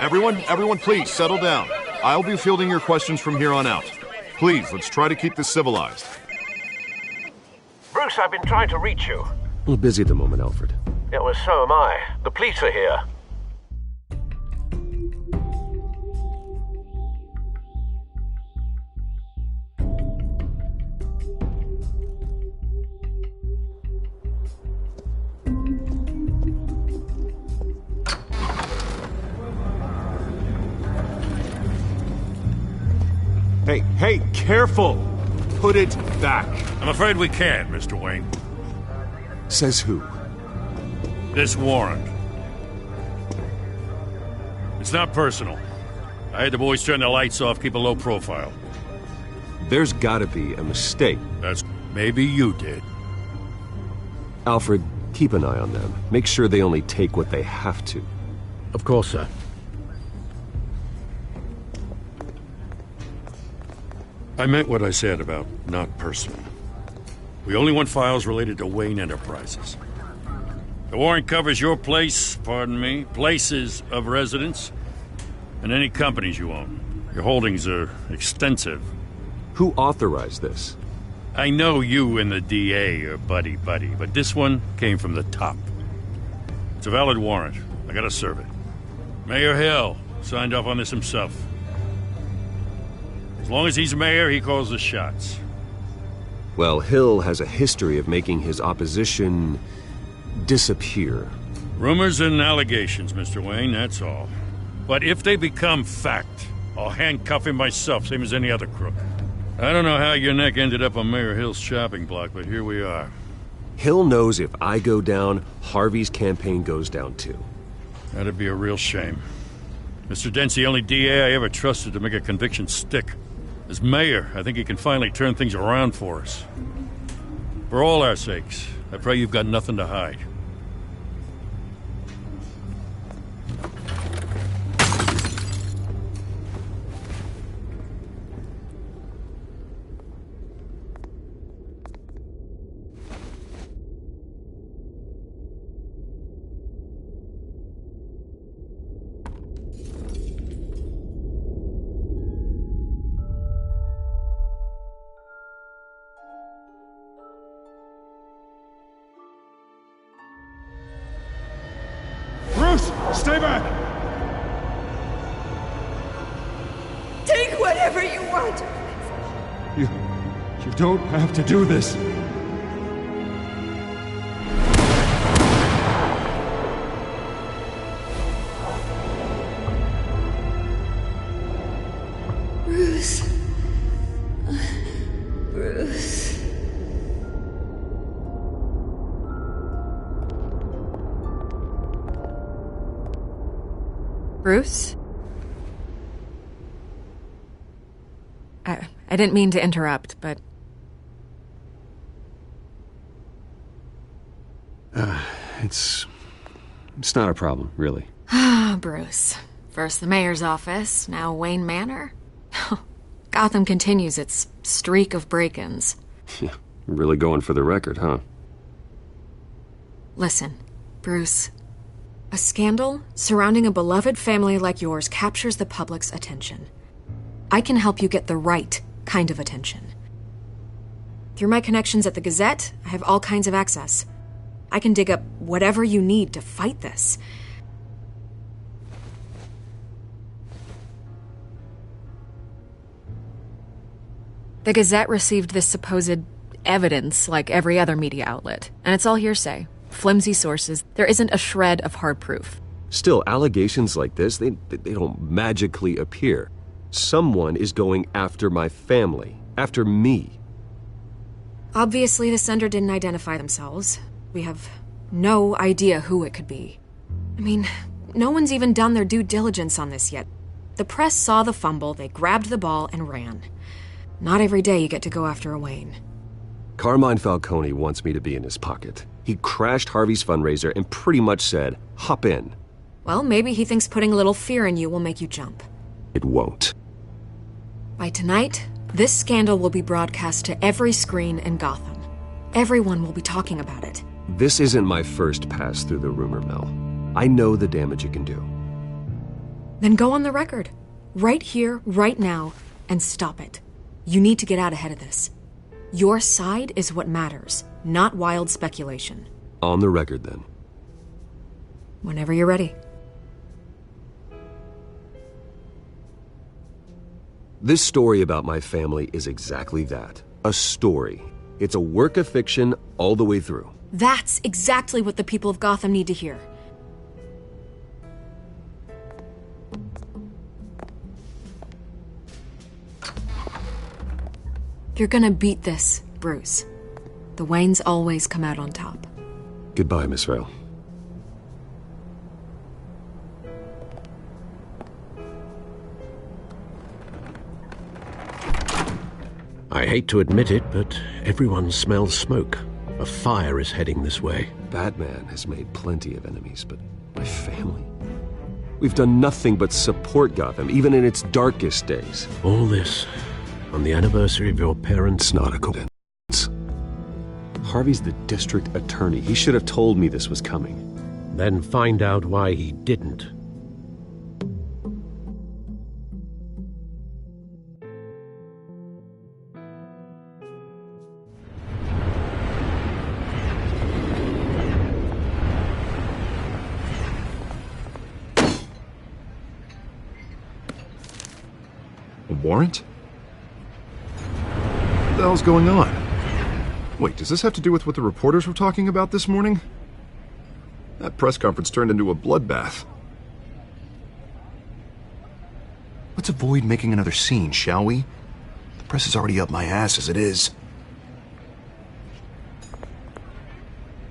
Everyone, please, settle down. I'll be fielding your questions from here on out. Please, let's try to keep this civilized. Bruce, I've been trying to reach you. A little busy at the moment, Alfred. Yeah, well, so am I. The police are here. Hey, careful! Put it back. I'm afraid we can't, Mr. Wayne. Says who? This warrant. It's not personal. I had the boys turn the lights off, keep a low profile. There's gotta be a mistake. Maybe you did. Alfred, keep an eye on them. Make sure they only take what they have to. Of course, sir. I meant what I said about not personal. We only want files related to Wayne Enterprises. The warrant covers your places of residence, and any companies you own. Your holdings are extensive. Who authorized this? I know you and the DA are buddy-buddy, but this one came from the top. It's a valid warrant. I gotta serve it. Mayor Hill signed off on this himself. As long as he's mayor, he calls the shots. Well, Hill has a history of making his opposition disappear. Rumors and allegations, Mr. Wayne, that's all. But if they become fact, I'll handcuff him myself, same as any other crook. I don't know how your neck ended up on Mayor Hill's shopping block, but here we are. Hill knows if I go down, Harvey's campaign goes down too. That'd be a real shame. Mr. Dent's the only DA I ever trusted to make a conviction stick. As mayor, I think he can finally turn things around for us. For all our sakes, I pray you've got nothing to hide. Stay back! Take whatever you want. You don't have to do this. Bruce. Bruce. Bruce? I didn't mean to interrupt, but... It's not a problem, really. Ah, Bruce. First the mayor's office, now Wayne Manor. Gotham continues its streak of break-ins. Yeah, really going for the record, huh? Listen, Bruce. A scandal surrounding a beloved family like yours captures the public's attention. I can help you get the right kind of attention. Through my connections at the Gazette, I have all kinds of access. I can dig up whatever you need to fight this. The Gazette received this supposed evidence like every other media outlet, and it's all hearsay. Flimsy sources. There isn't a shred of hard proof. Still, allegations like this, they don't magically appear. Someone is going after my family, after me. Obviously, the sender didn't identify themselves. We have no idea who it could be. I mean, no one's even done their due diligence on this yet. The press saw the fumble, they grabbed the ball and ran. Not every day you get to go after a Wayne. Carmine Falcone wants me to be in his pocket. He crashed Harvey's fundraiser and pretty much said, hop in. Well, maybe he thinks putting a little fear in you will make you jump. It won't. By tonight, this scandal will be broadcast to every screen in Gotham. Everyone will be talking about it. This isn't my first pass through the rumor mill. I know the damage it can do. Then go on the record. Right here, right now, and stop it. You need to get out ahead of this. Your side is what matters, not wild speculation. On the record, then. Whenever you're ready. This story about my family is exactly that. A story. It's a work of fiction all the way through. That's exactly what the people of Gotham need to hear. You're gonna beat this, Bruce. The Waynes always come out on top. Goodbye, Miss Vale. I hate to admit it, but everyone smells smoke. A fire is heading this way. Batman has made plenty of enemies, but my family? We've done nothing but support Gotham, even in its darkest days. All this on the anniversary of your parents' It's not a coincidence. Harvey's the district attorney. He should have told me this was coming. Then find out why he didn't. A warrant? What the hell's going on? Wait, does this have to do with what the reporters were talking about this morning? That press conference turned into a bloodbath. Let's avoid making another scene, shall we? The press is already up my ass as it is.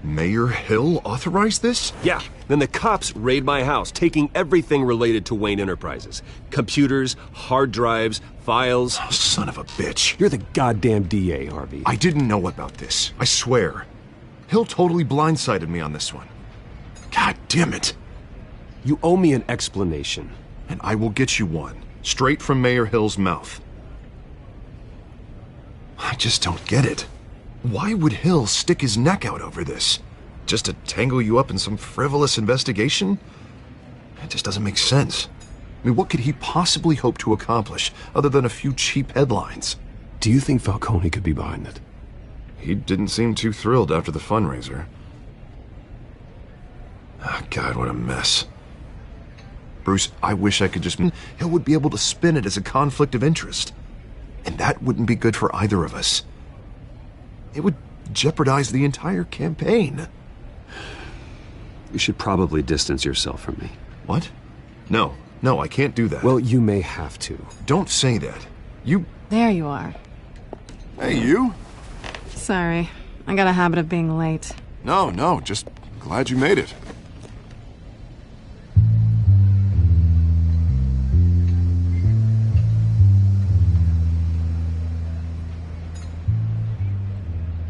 Mayor Hill authorized this? Yeah. Then the cops raid my house, taking everything related to Wayne Enterprises. Computers, hard drives, files. Oh, son of a bitch. You're the goddamn DA, Harvey. I didn't know about this. I swear. Hill totally blindsided me on this one. God damn it. You owe me an explanation. And I will get you one. Straight from Mayor Hill's mouth. I just don't get it. Why would Hill stick his neck out over this? Just to tangle you up in some frivolous investigation? It just doesn't make sense. I mean, what could he possibly hope to accomplish other than a few cheap headlines? Do you think Falcone could be behind it? He didn't seem too thrilled after the fundraiser. Oh, God, what a mess. Bruce, I wish I could just... Hill would be able to spin it as a conflict of interest. And that wouldn't be good for either of us. It would jeopardize the entire campaign. You should probably distance yourself from me. What? No, I can't do that. Well, you may have to. Don't say that. You... There you are. Hey, you? Sorry. I got a habit of being late. No, just glad you made it.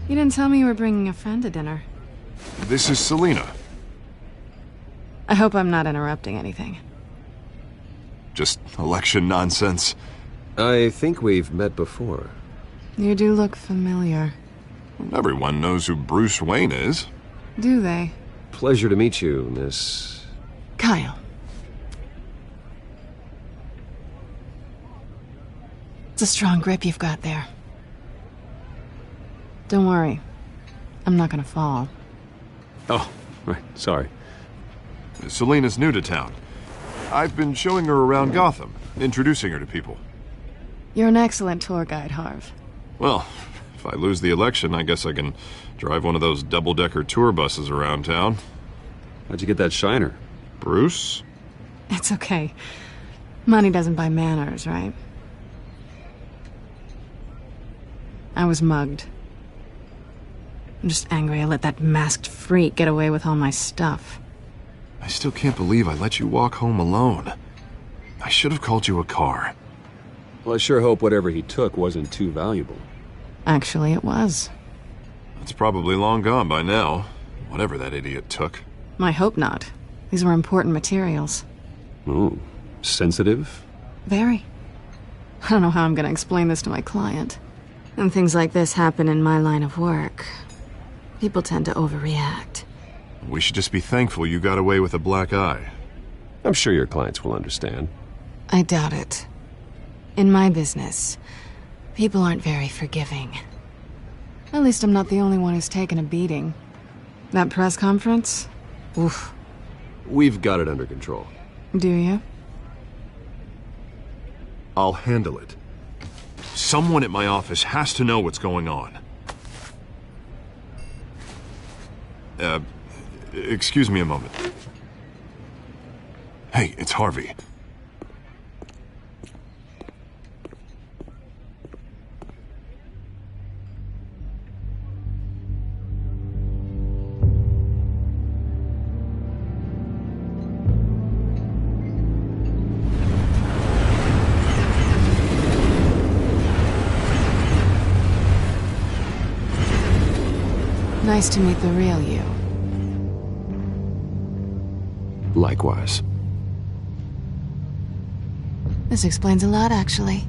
You didn't tell me you were bringing a friend to dinner. This is Selena. I hope I'm not interrupting anything. Just election nonsense. I think we've met before. You do look familiar. Everyone knows who Bruce Wayne is. Do they? Pleasure to meet you, Miss... Kyle. It's a strong grip you've got there. Don't worry. I'm not gonna fall. Oh, right. Sorry. Selena's new to town. I've been showing her around Gotham, introducing her to people. You're an excellent tour guide, Harv. Well, if I lose the election, I guess I can drive one of those double-decker tour buses around town. How'd you get that shiner? Bruce? It's okay. Money doesn't buy manners, right? I was mugged. I'm just angry I let that masked freak get away with all my stuff. I still can't believe I let you walk home alone. I should have called you a car. Well, I sure hope whatever he took wasn't too valuable. Actually, it was. It's probably long gone by now, whatever that idiot took. I hope not. These were important materials. Ooh, sensitive? Very. I don't know how I'm gonna explain this to my client. And things like this happen in my line of work. People tend to overreact. We should just be thankful you got away with a black eye. I'm sure your clients will understand. I doubt it. In my business, people aren't very forgiving. At least I'm not the only one who's taken a beating. That press conference? Oof. We've got it under control. Do you? I'll handle it. Someone at my office has to know what's going on. Excuse me a moment. Hey, it's Harvey. Nice to meet the real you. Likewise. This explains a lot, actually.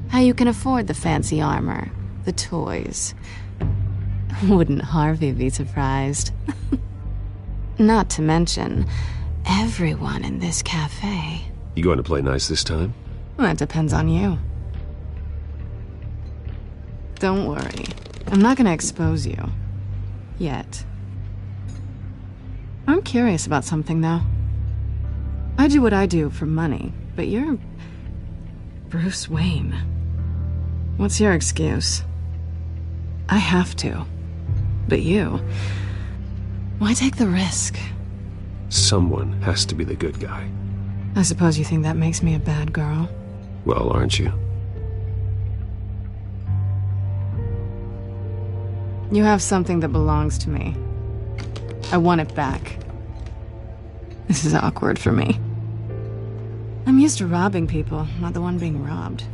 How you can afford the fancy armor, the toys. Wouldn't Harvey be surprised? Not to mention, everyone in this cafe. You going to play nice this time? Well, that depends on you. Don't worry. I'm not gonna expose you. Yet. I'm curious about something, though. I do what I do for money, but you're... Bruce Wayne. What's your excuse? I have to. But you... Why take the risk? Someone has to be the good guy. I suppose you think that makes me a bad girl? Well, aren't you? You have something that belongs to me. I want it back. This is awkward for me. I'm used to robbing people, not the one being robbed.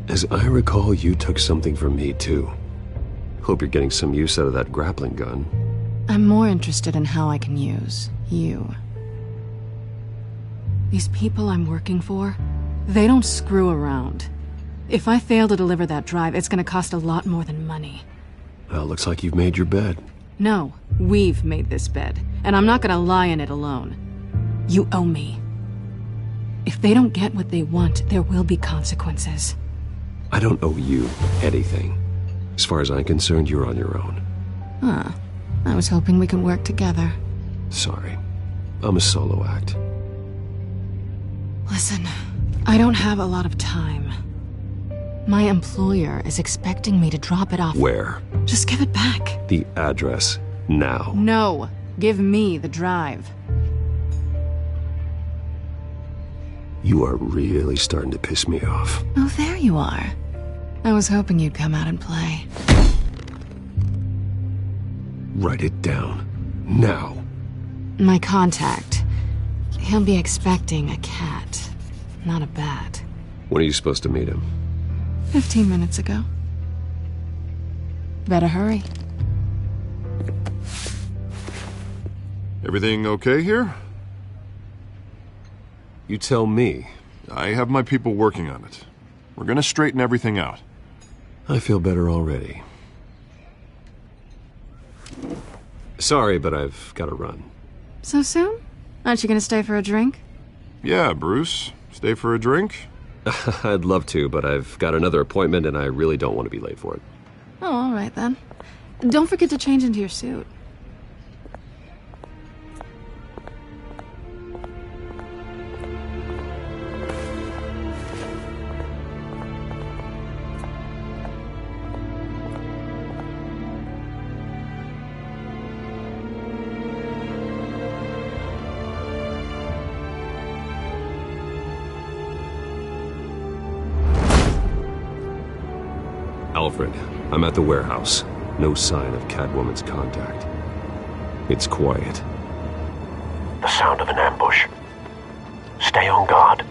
As I recall, you took something from me, too. Hope you're getting some use out of that grappling gun. I'm more interested in how I can use you. These people I'm working for, they don't screw around. If I fail to deliver that drive, it's gonna cost a lot more than money. Well, looks like you've made your bed. No, we've made this bed, and I'm not gonna lie in it alone. You owe me. If they don't get what they want, there will be consequences. I don't owe you anything. As far as I'm concerned, you're on your own. Huh. I was hoping we could work together. Sorry. I'm a solo act. Listen, I don't have a lot of time. My employer is expecting me to drop it off. Where? Just give it back. The address, now. No. Give me the drive. You are really starting to piss me off. Oh, there you are. I was hoping you'd come out and play. Write it down. Now. My contact. He'll be expecting a cat, not a bat. When are you supposed to meet him? 15 minutes ago. Better hurry. Everything okay here? You tell me. I have my people working on it. We're gonna straighten everything out. I feel better already. Sorry, but I've got to run. So soon? Aren't you gonna stay for a drink? Yeah, Bruce. Stay for a drink? I'd love to, but I've got another appointment and I really don't want to be late for it. Oh, all right then. Don't forget to change into your suit. Alfred, I'm at the warehouse. No sign of Catwoman's contact. It's quiet. The sound of an ambush. Stay on guard.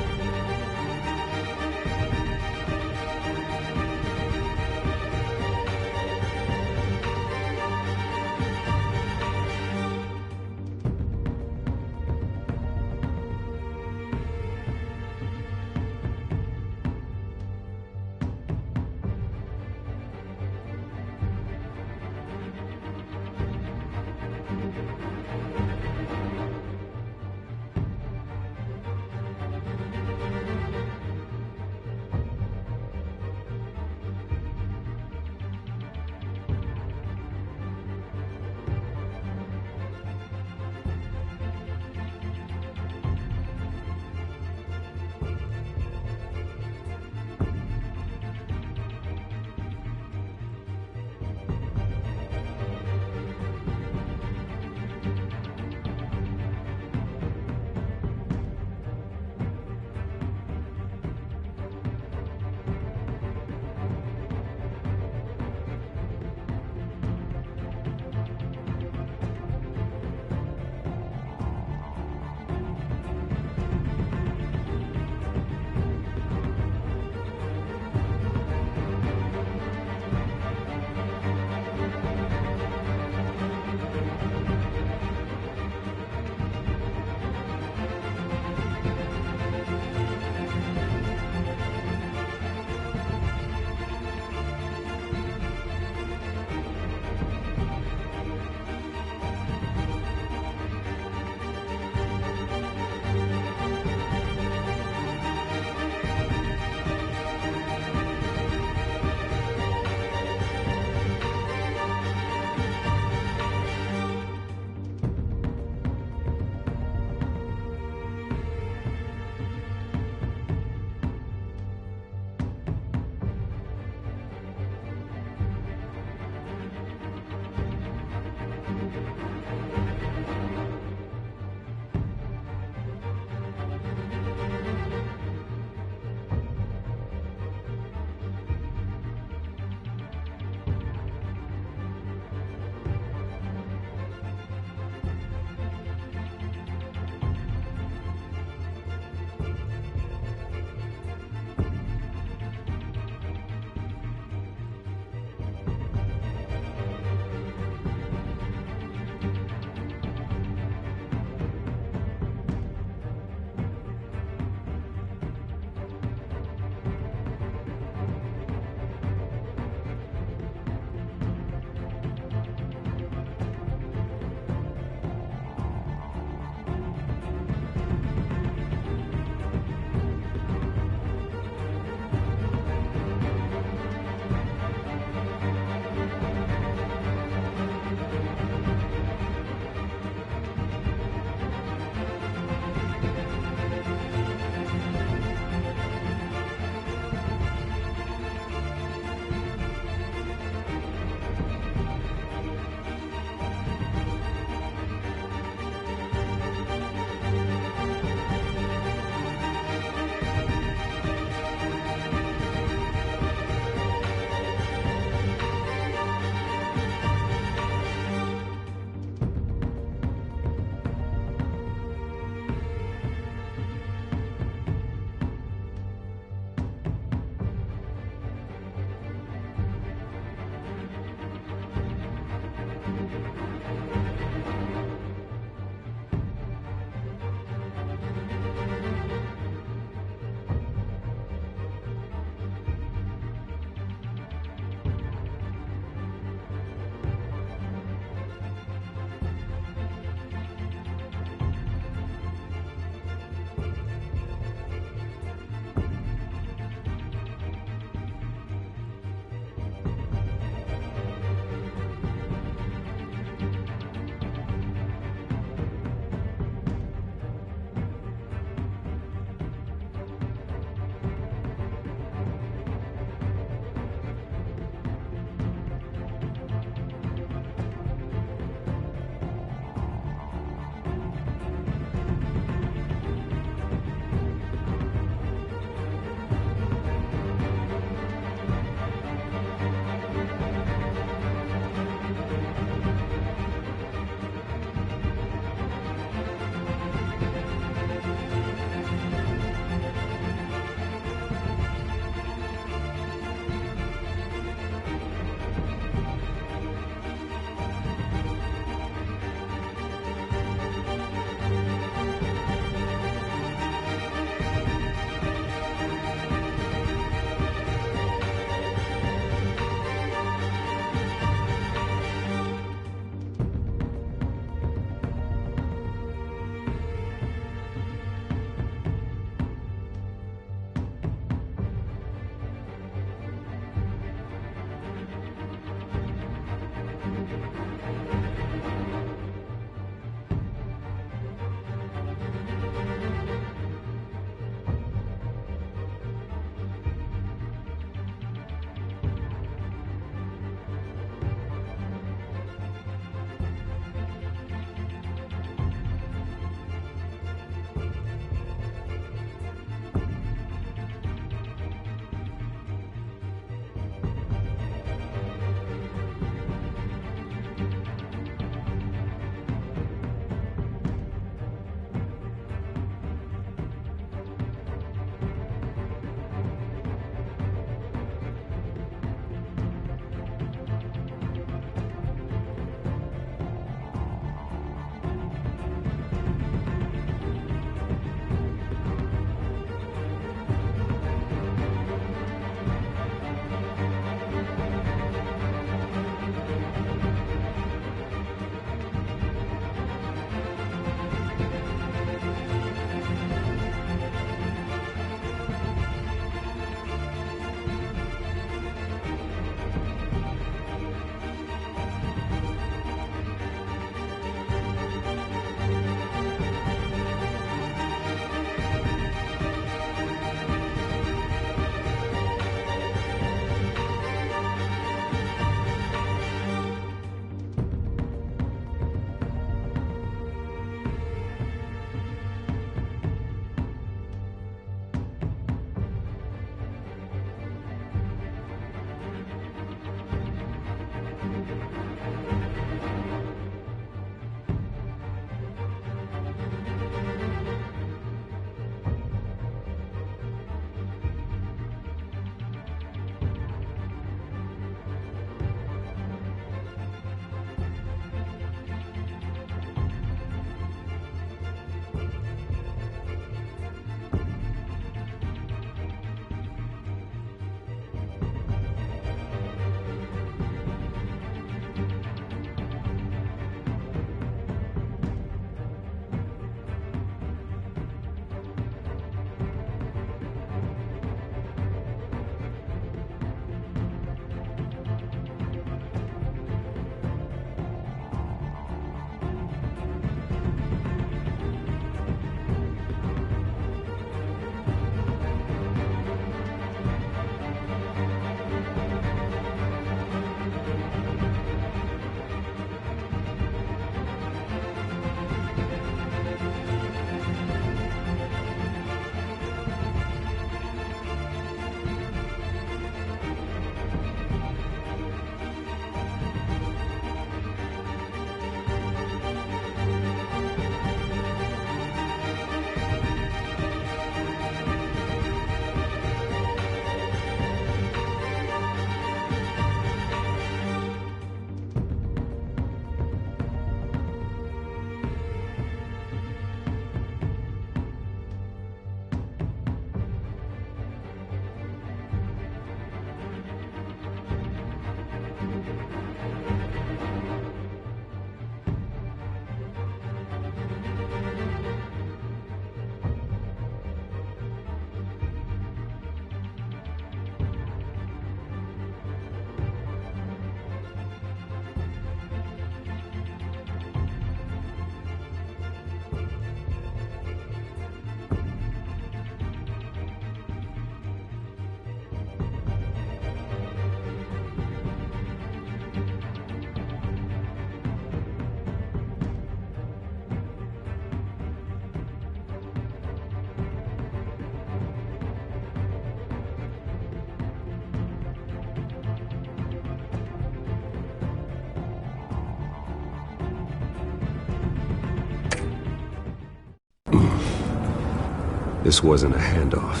This wasn't a handoff.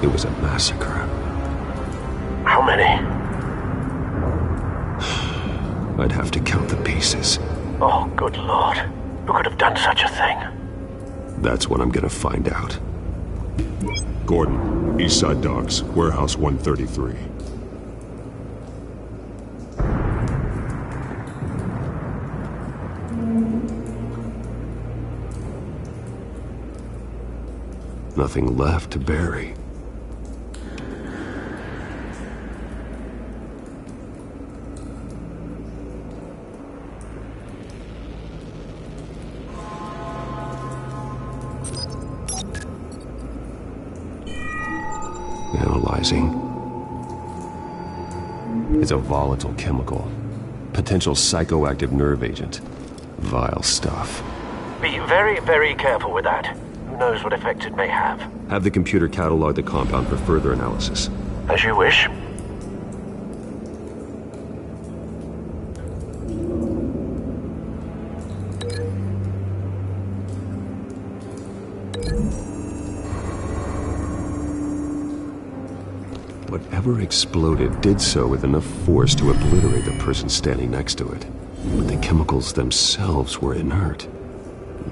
It was a massacre. How many? I'd have to count the pieces. Oh, good lord. Who could have done such a thing? That's what I'm gonna find out. Gordon, Eastside Docks, Warehouse 133. Nothing left to bury. Analyzing. It's a volatile chemical. Potential psychoactive nerve agent. Vile stuff. Be very, very careful with that. Who knows what effects it may have. Have the computer catalog the compound for further analysis. As you wish. Whatever exploded did so with enough force to obliterate the person standing next to it. But the chemicals themselves were inert,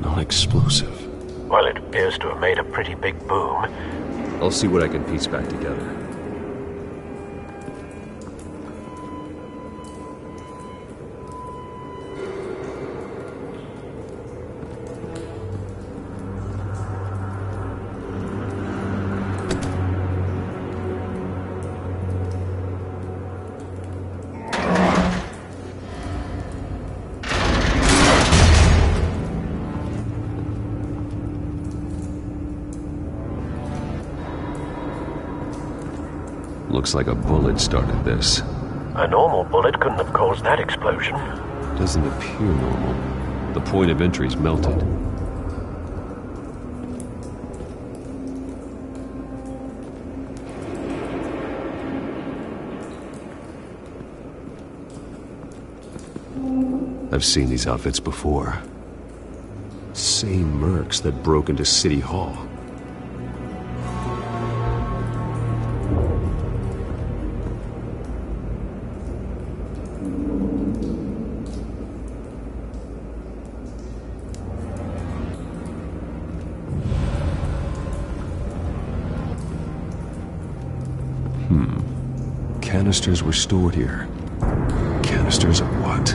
non-explosive. Well, it appears to have made a pretty big boom. I'll see what I can piece back together. Looks like a bullet started this. A normal bullet couldn't have caused that explosion. Doesn't appear normal. The point of entry's melted. I've seen these outfits before. Same mercs that broke into City Hall. Canisters were stored here. Canisters of what?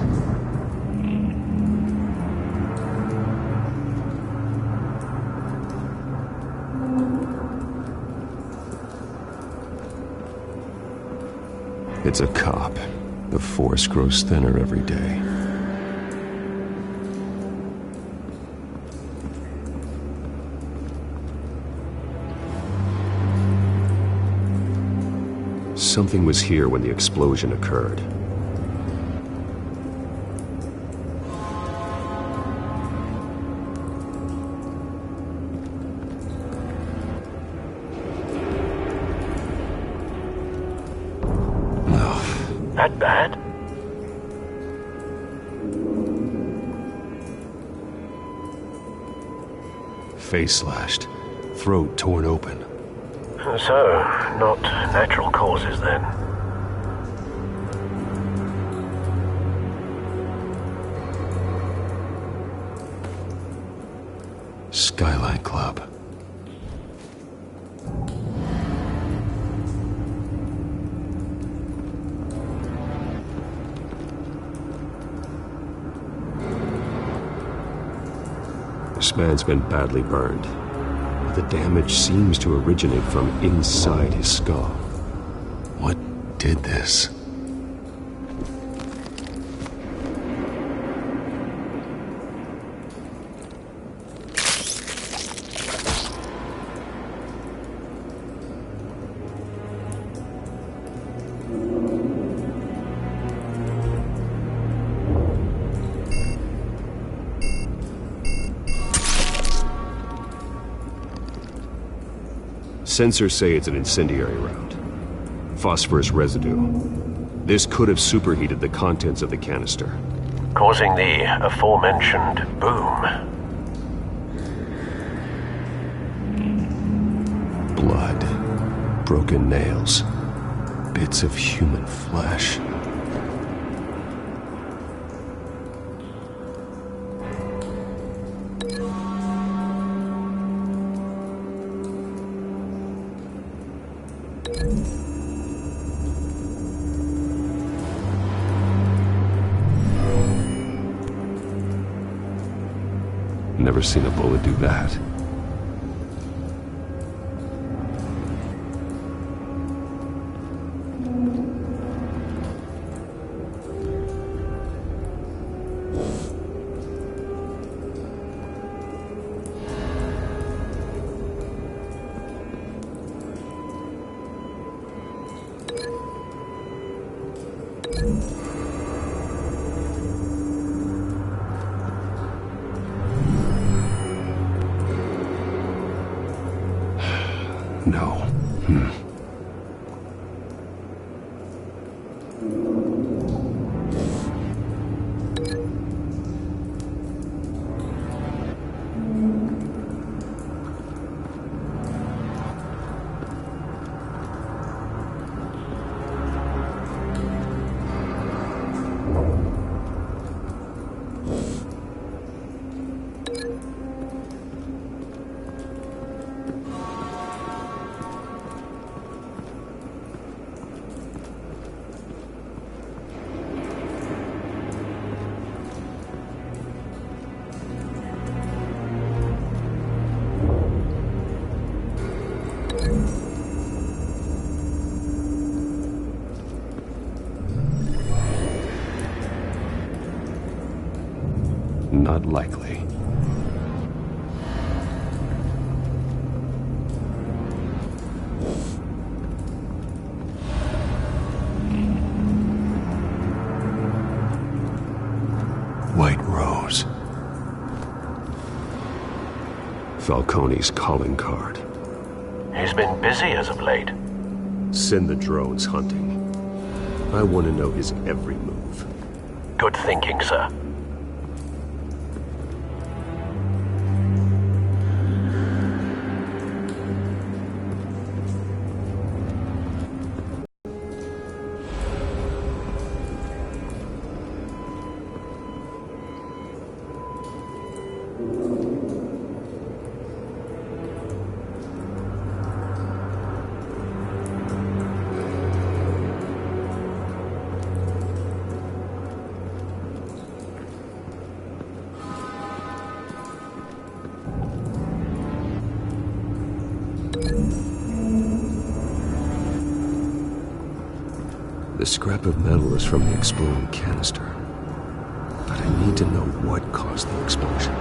It's a cop. The force grows thinner every day. Something was here when the explosion occurred. That bad? Face slashed, throat torn open. So, not natural causes then. Skyline Club. This man's been badly burned. The damage seems to originate from inside his skull. What did this? Sensors say it's an incendiary round. Phosphorus residue. This could have superheated the contents of the canister, causing the aforementioned boom. Blood, broken nails, bits of human flesh. Never seen a bullet do that. No. Not likely. White Rose. Falcone's calling card. He's been busy as of late. Send the drones hunting. I want to know his every move. Good thinking, sir. The scrap of metal is from the exploding canister. But I need to know what caused the explosion.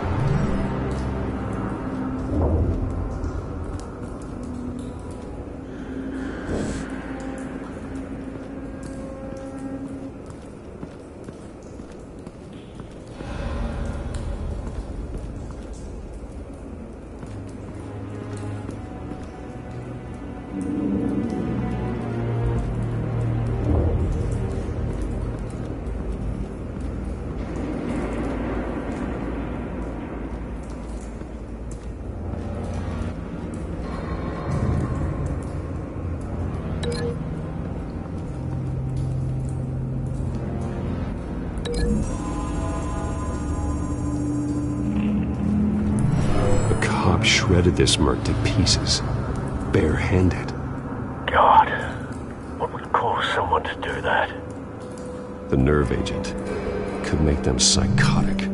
Shredded this merc to pieces, barehanded. God, what would cause someone to do that? The nerve agent could make them psychotic.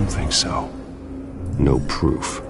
Don't think so. No proof.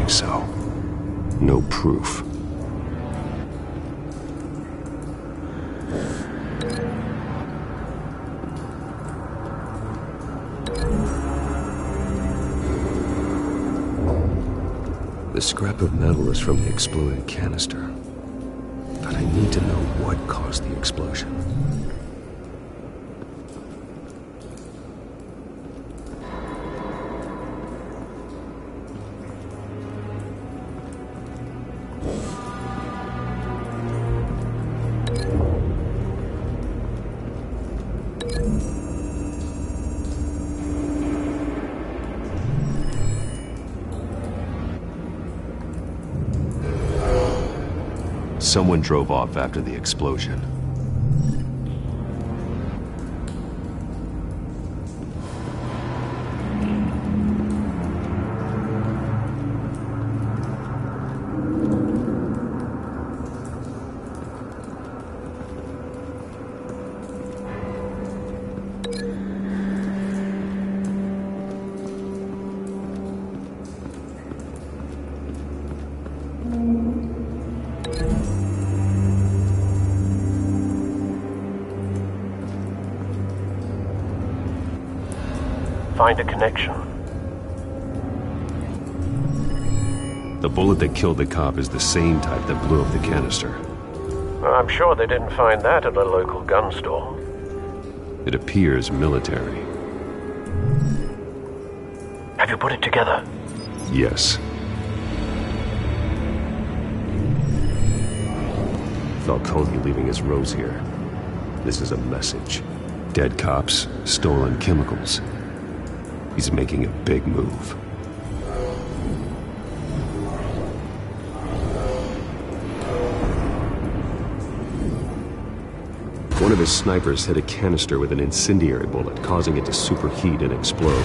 So, no proof. The scrap of metal is from the exploded canister, but I need to know what caused the explosion. Someone drove off after the explosion. Find a connection. The bullet that killed the cop is the same type that blew up the canister. I'm sure they didn't find that at a local gun store. It appears military. Have you put it together? Yes. Falcone leaving his rose here. This is a message. Dead cops, stolen chemicals. He's making a big move. One of his snipers hit a canister with an incendiary bullet, causing it to superheat and explode.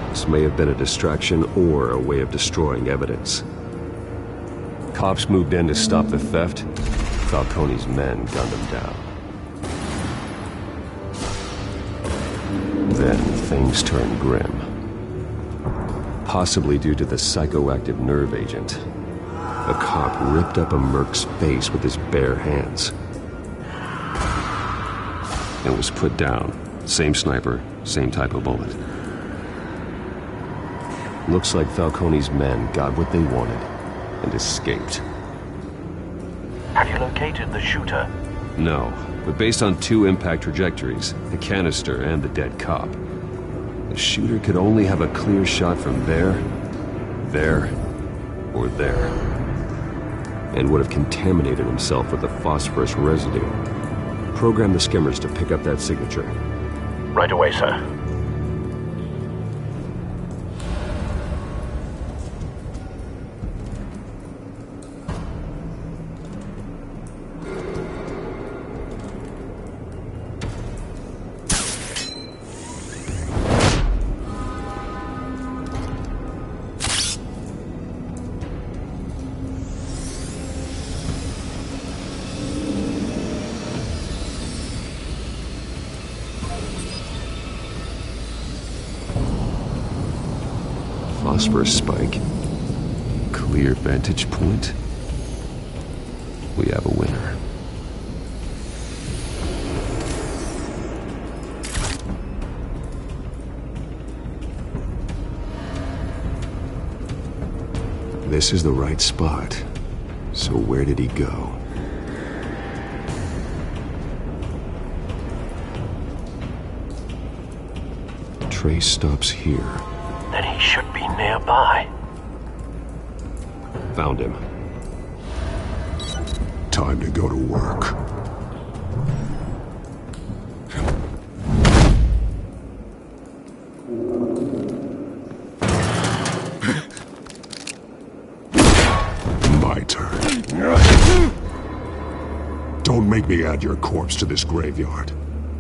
This may have been a distraction or a way of destroying evidence. Cops moved in to stop the theft. Falcone's men gunned him down. Then things turned grim. Possibly due to the psychoactive nerve agent. A cop ripped up a merc's face with his bare hands. And was put down. Same sniper, same type of bullet. Looks like Falcone's men got what they wanted and escaped. Have you located the shooter? No, but based on two impact trajectories, the canister and the dead cop, the shooter could only have a clear shot from there, or there, and would have contaminated himself with the phosphorus residue. Program the skimmers to pick up that signature. Right away, sir. phosphorus spike. Clear vantage point. We have a winner. This is the right spot. So where did he go? Trace stops here. Then he should be nearby. Found him. Time to go to work. My turn. Don't make me add your corpse to this graveyard.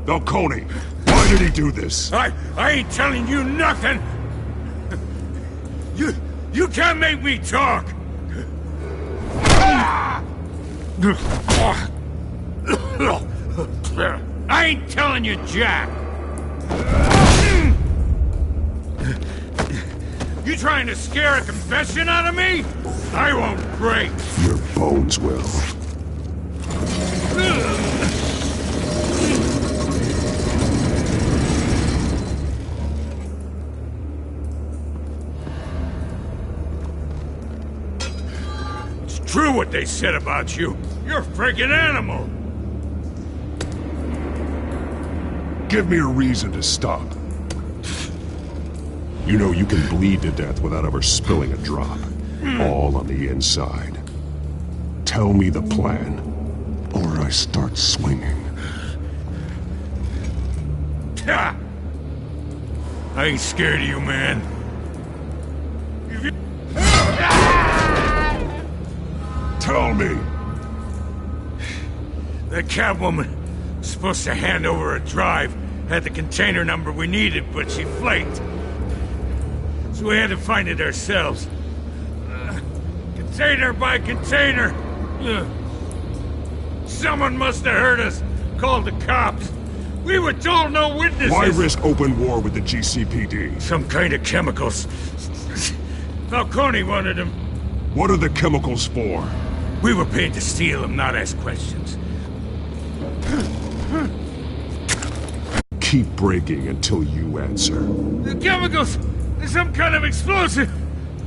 Falcone, why did he do this? I ain't telling you nothing! You can't make me talk! I ain't telling you jack! You trying to scare a confession out of me? I won't break! Your bones will. It's true what they said about you. You're a freaking animal! Give me a reason to stop. You know you can bleed to death without ever spilling a drop. All on the inside. Tell me the plan, or I start swinging. I ain't scared of you, man. Tell me! The Catwoman was supposed to hand over a drive, had the container number we needed, but she flaked. So we had to find it ourselves. Container by container. Someone must have heard us, called the cops. We were told no witnesses. Why risk open war with the GCPD? Some kind of chemicals. Falcone wanted them. What are the chemicals for? We were paid to steal them, not ask questions. Keep breaking until you answer. The chemicals! They're some kind of explosive!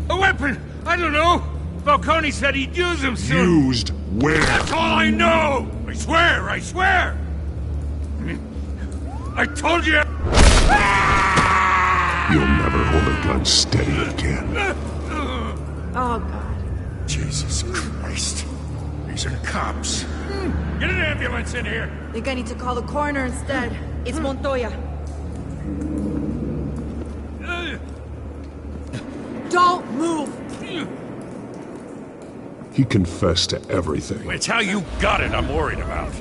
A weapon! I don't know! Falcone said he'd use them soon! Used where? That's all I know! I swear! I swear! I told you! You'll never hold a gun steady again. Oh, God. Jesus Christ. These are cops. Get an ambulance in here! Think I need to call the coroner instead. It's Montoya. Don't move! He confessed to everything. It's how you got it I'm worried about.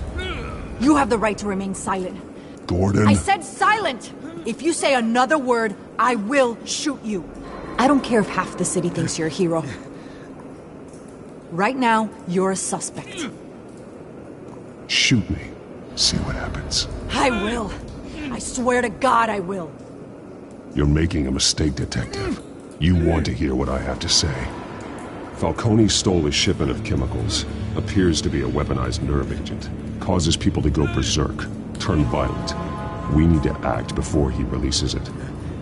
You have the right to remain silent. Gordon? I said silent! If you say another word, I will shoot you. I don't care if half the city thinks you're a hero. Right now, you're a suspect. Shoot me. See what happens. I will. I swear to God I will. You're making a mistake, Detective. You want to hear what I have to say. Falcone stole a shipment of chemicals. Appears to be a weaponized nerve agent. Causes people to go berserk. Turn violent. We need to act before he releases it.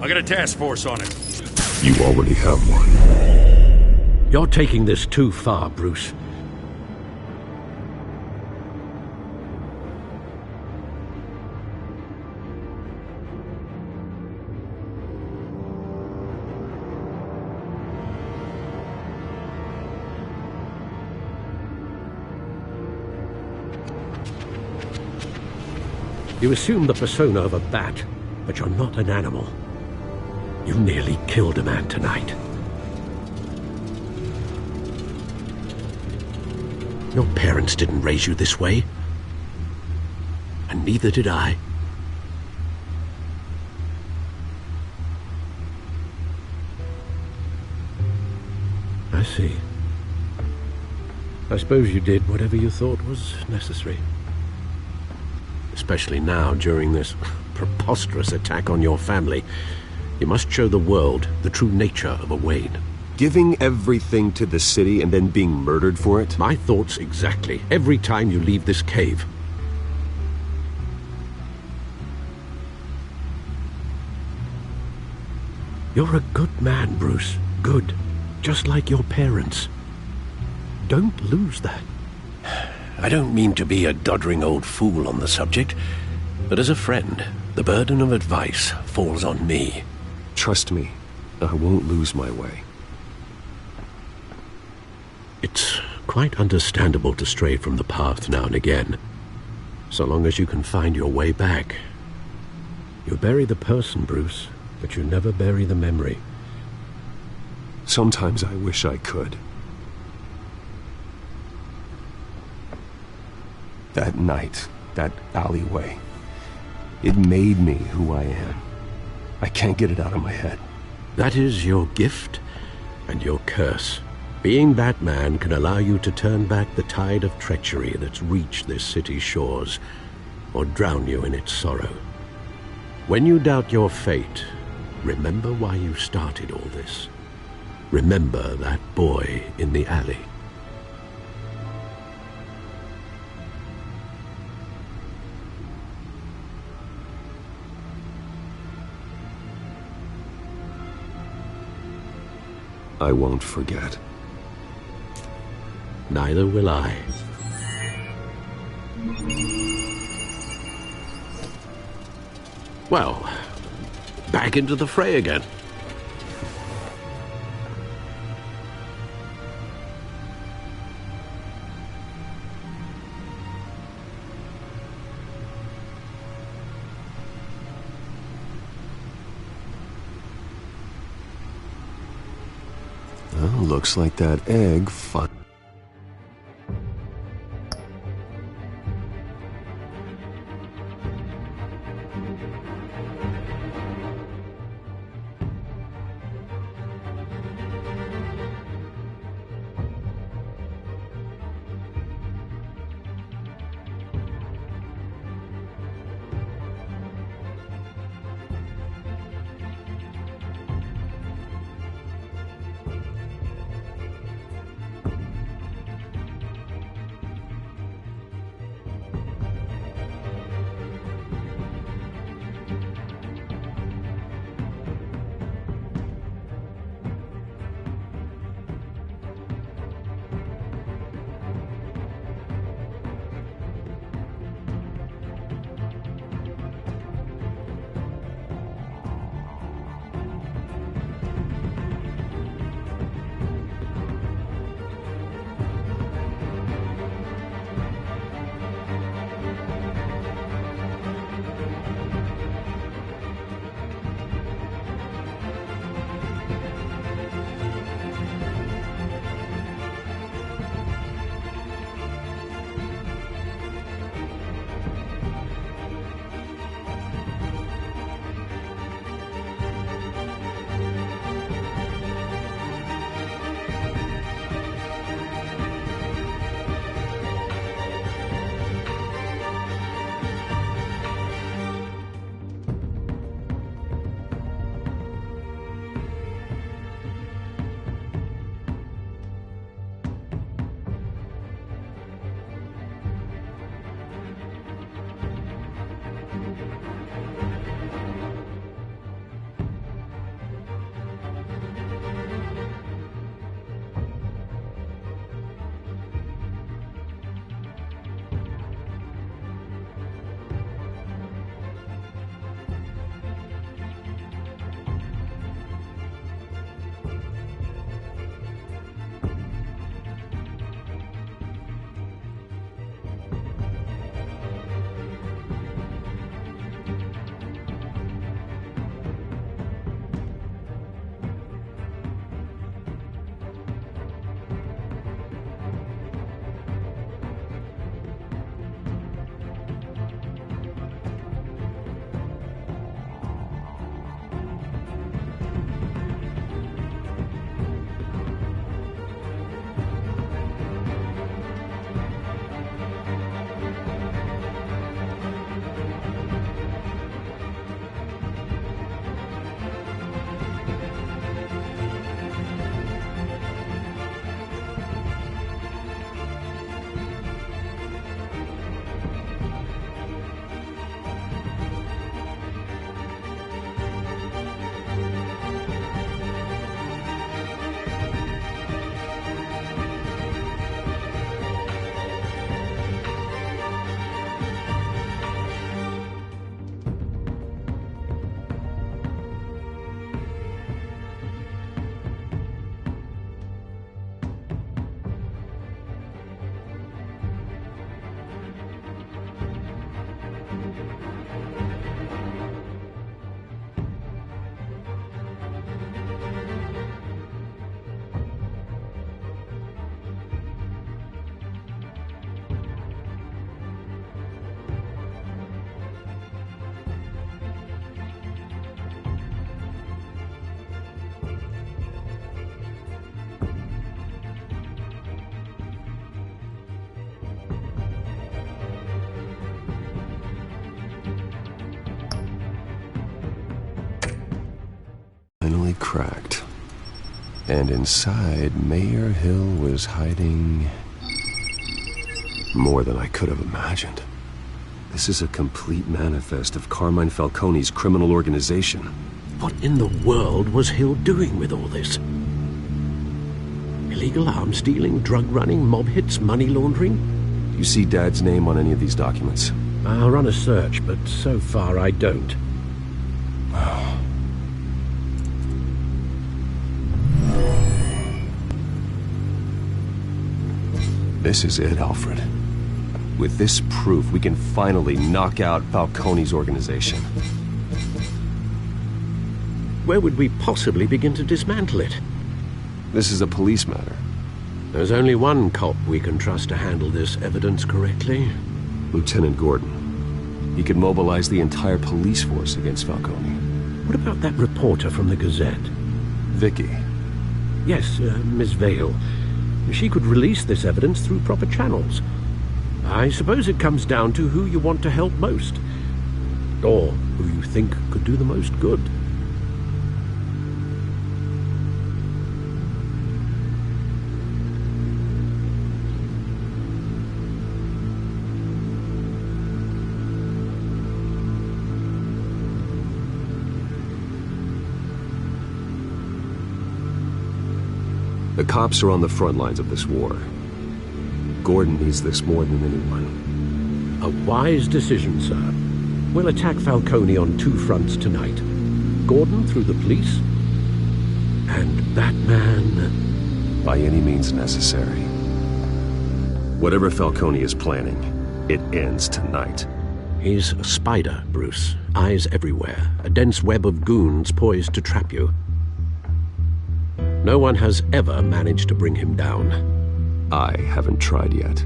I got a task force on it. You already have one. You're taking this too far, Bruce. You assume the persona of a bat, but you're not an animal. You nearly killed a man tonight. Your parents didn't raise you this way. And neither did I. I see. I suppose you did whatever you thought was necessary. Especially now, during this preposterous attack on your family. You must show the world the true nature of a Wayne. Giving everything to the city and then being murdered for it? My thoughts exactly. Every time you leave this cave. You're a good man, Bruce. Good. Just like your parents. Don't lose that. I don't mean to be a doddering old fool on the subject, but as a friend, the burden of advice falls on me. Trust me, I won't lose my way. It's quite understandable to stray from the path now and again, so long as you can find your way back. You bury the person, Bruce, but you never bury the memory. Sometimes I wish I could. That night, that alleyway, it made me who I am. I can't get it out of my head. That is your gift and your curse. Being Batman can allow you to turn back the tide of treachery that's reached this city's shores, or drown you in its sorrow. When you doubt your fate, remember why you started all this. Remember that boy in the alley. I won't forget. Neither will I. Well, back into the fray again. Well, looks like that egg And inside, Mayor Hill was hiding more than I could have imagined. This is a complete manifest of Carmine Falcone's criminal organization. What in the world was Hill doing with all this? Illegal arms dealing, drug running, mob hits, money laundering? Do you see Dad's name on any of these documents? I'll run a search, but so far I don't. This is it, Alfred. With this proof, we can finally knock out Falcone's organization. Where would we possibly begin to dismantle it? This is a police matter. There's only one cop we can trust to handle this evidence correctly. Lieutenant Gordon. He could mobilize the entire police force against Falcone. What about that reporter from the Gazette? Vicky. Yes, Miss Vale. She could release this evidence through proper channels. I suppose it comes down to who you want to help most. Or who you think could do the most good. The cops are on the front lines of this war. Gordon needs this more than anyone. A wise decision, sir. We'll attack Falcone on two fronts tonight. Gordon through the police, and Batman... by any means necessary. Whatever Falcone is planning, it ends tonight. He's a spider, Bruce. Eyes everywhere. A dense web of goons poised to trap you. No one has ever managed to bring him down. I haven't tried yet.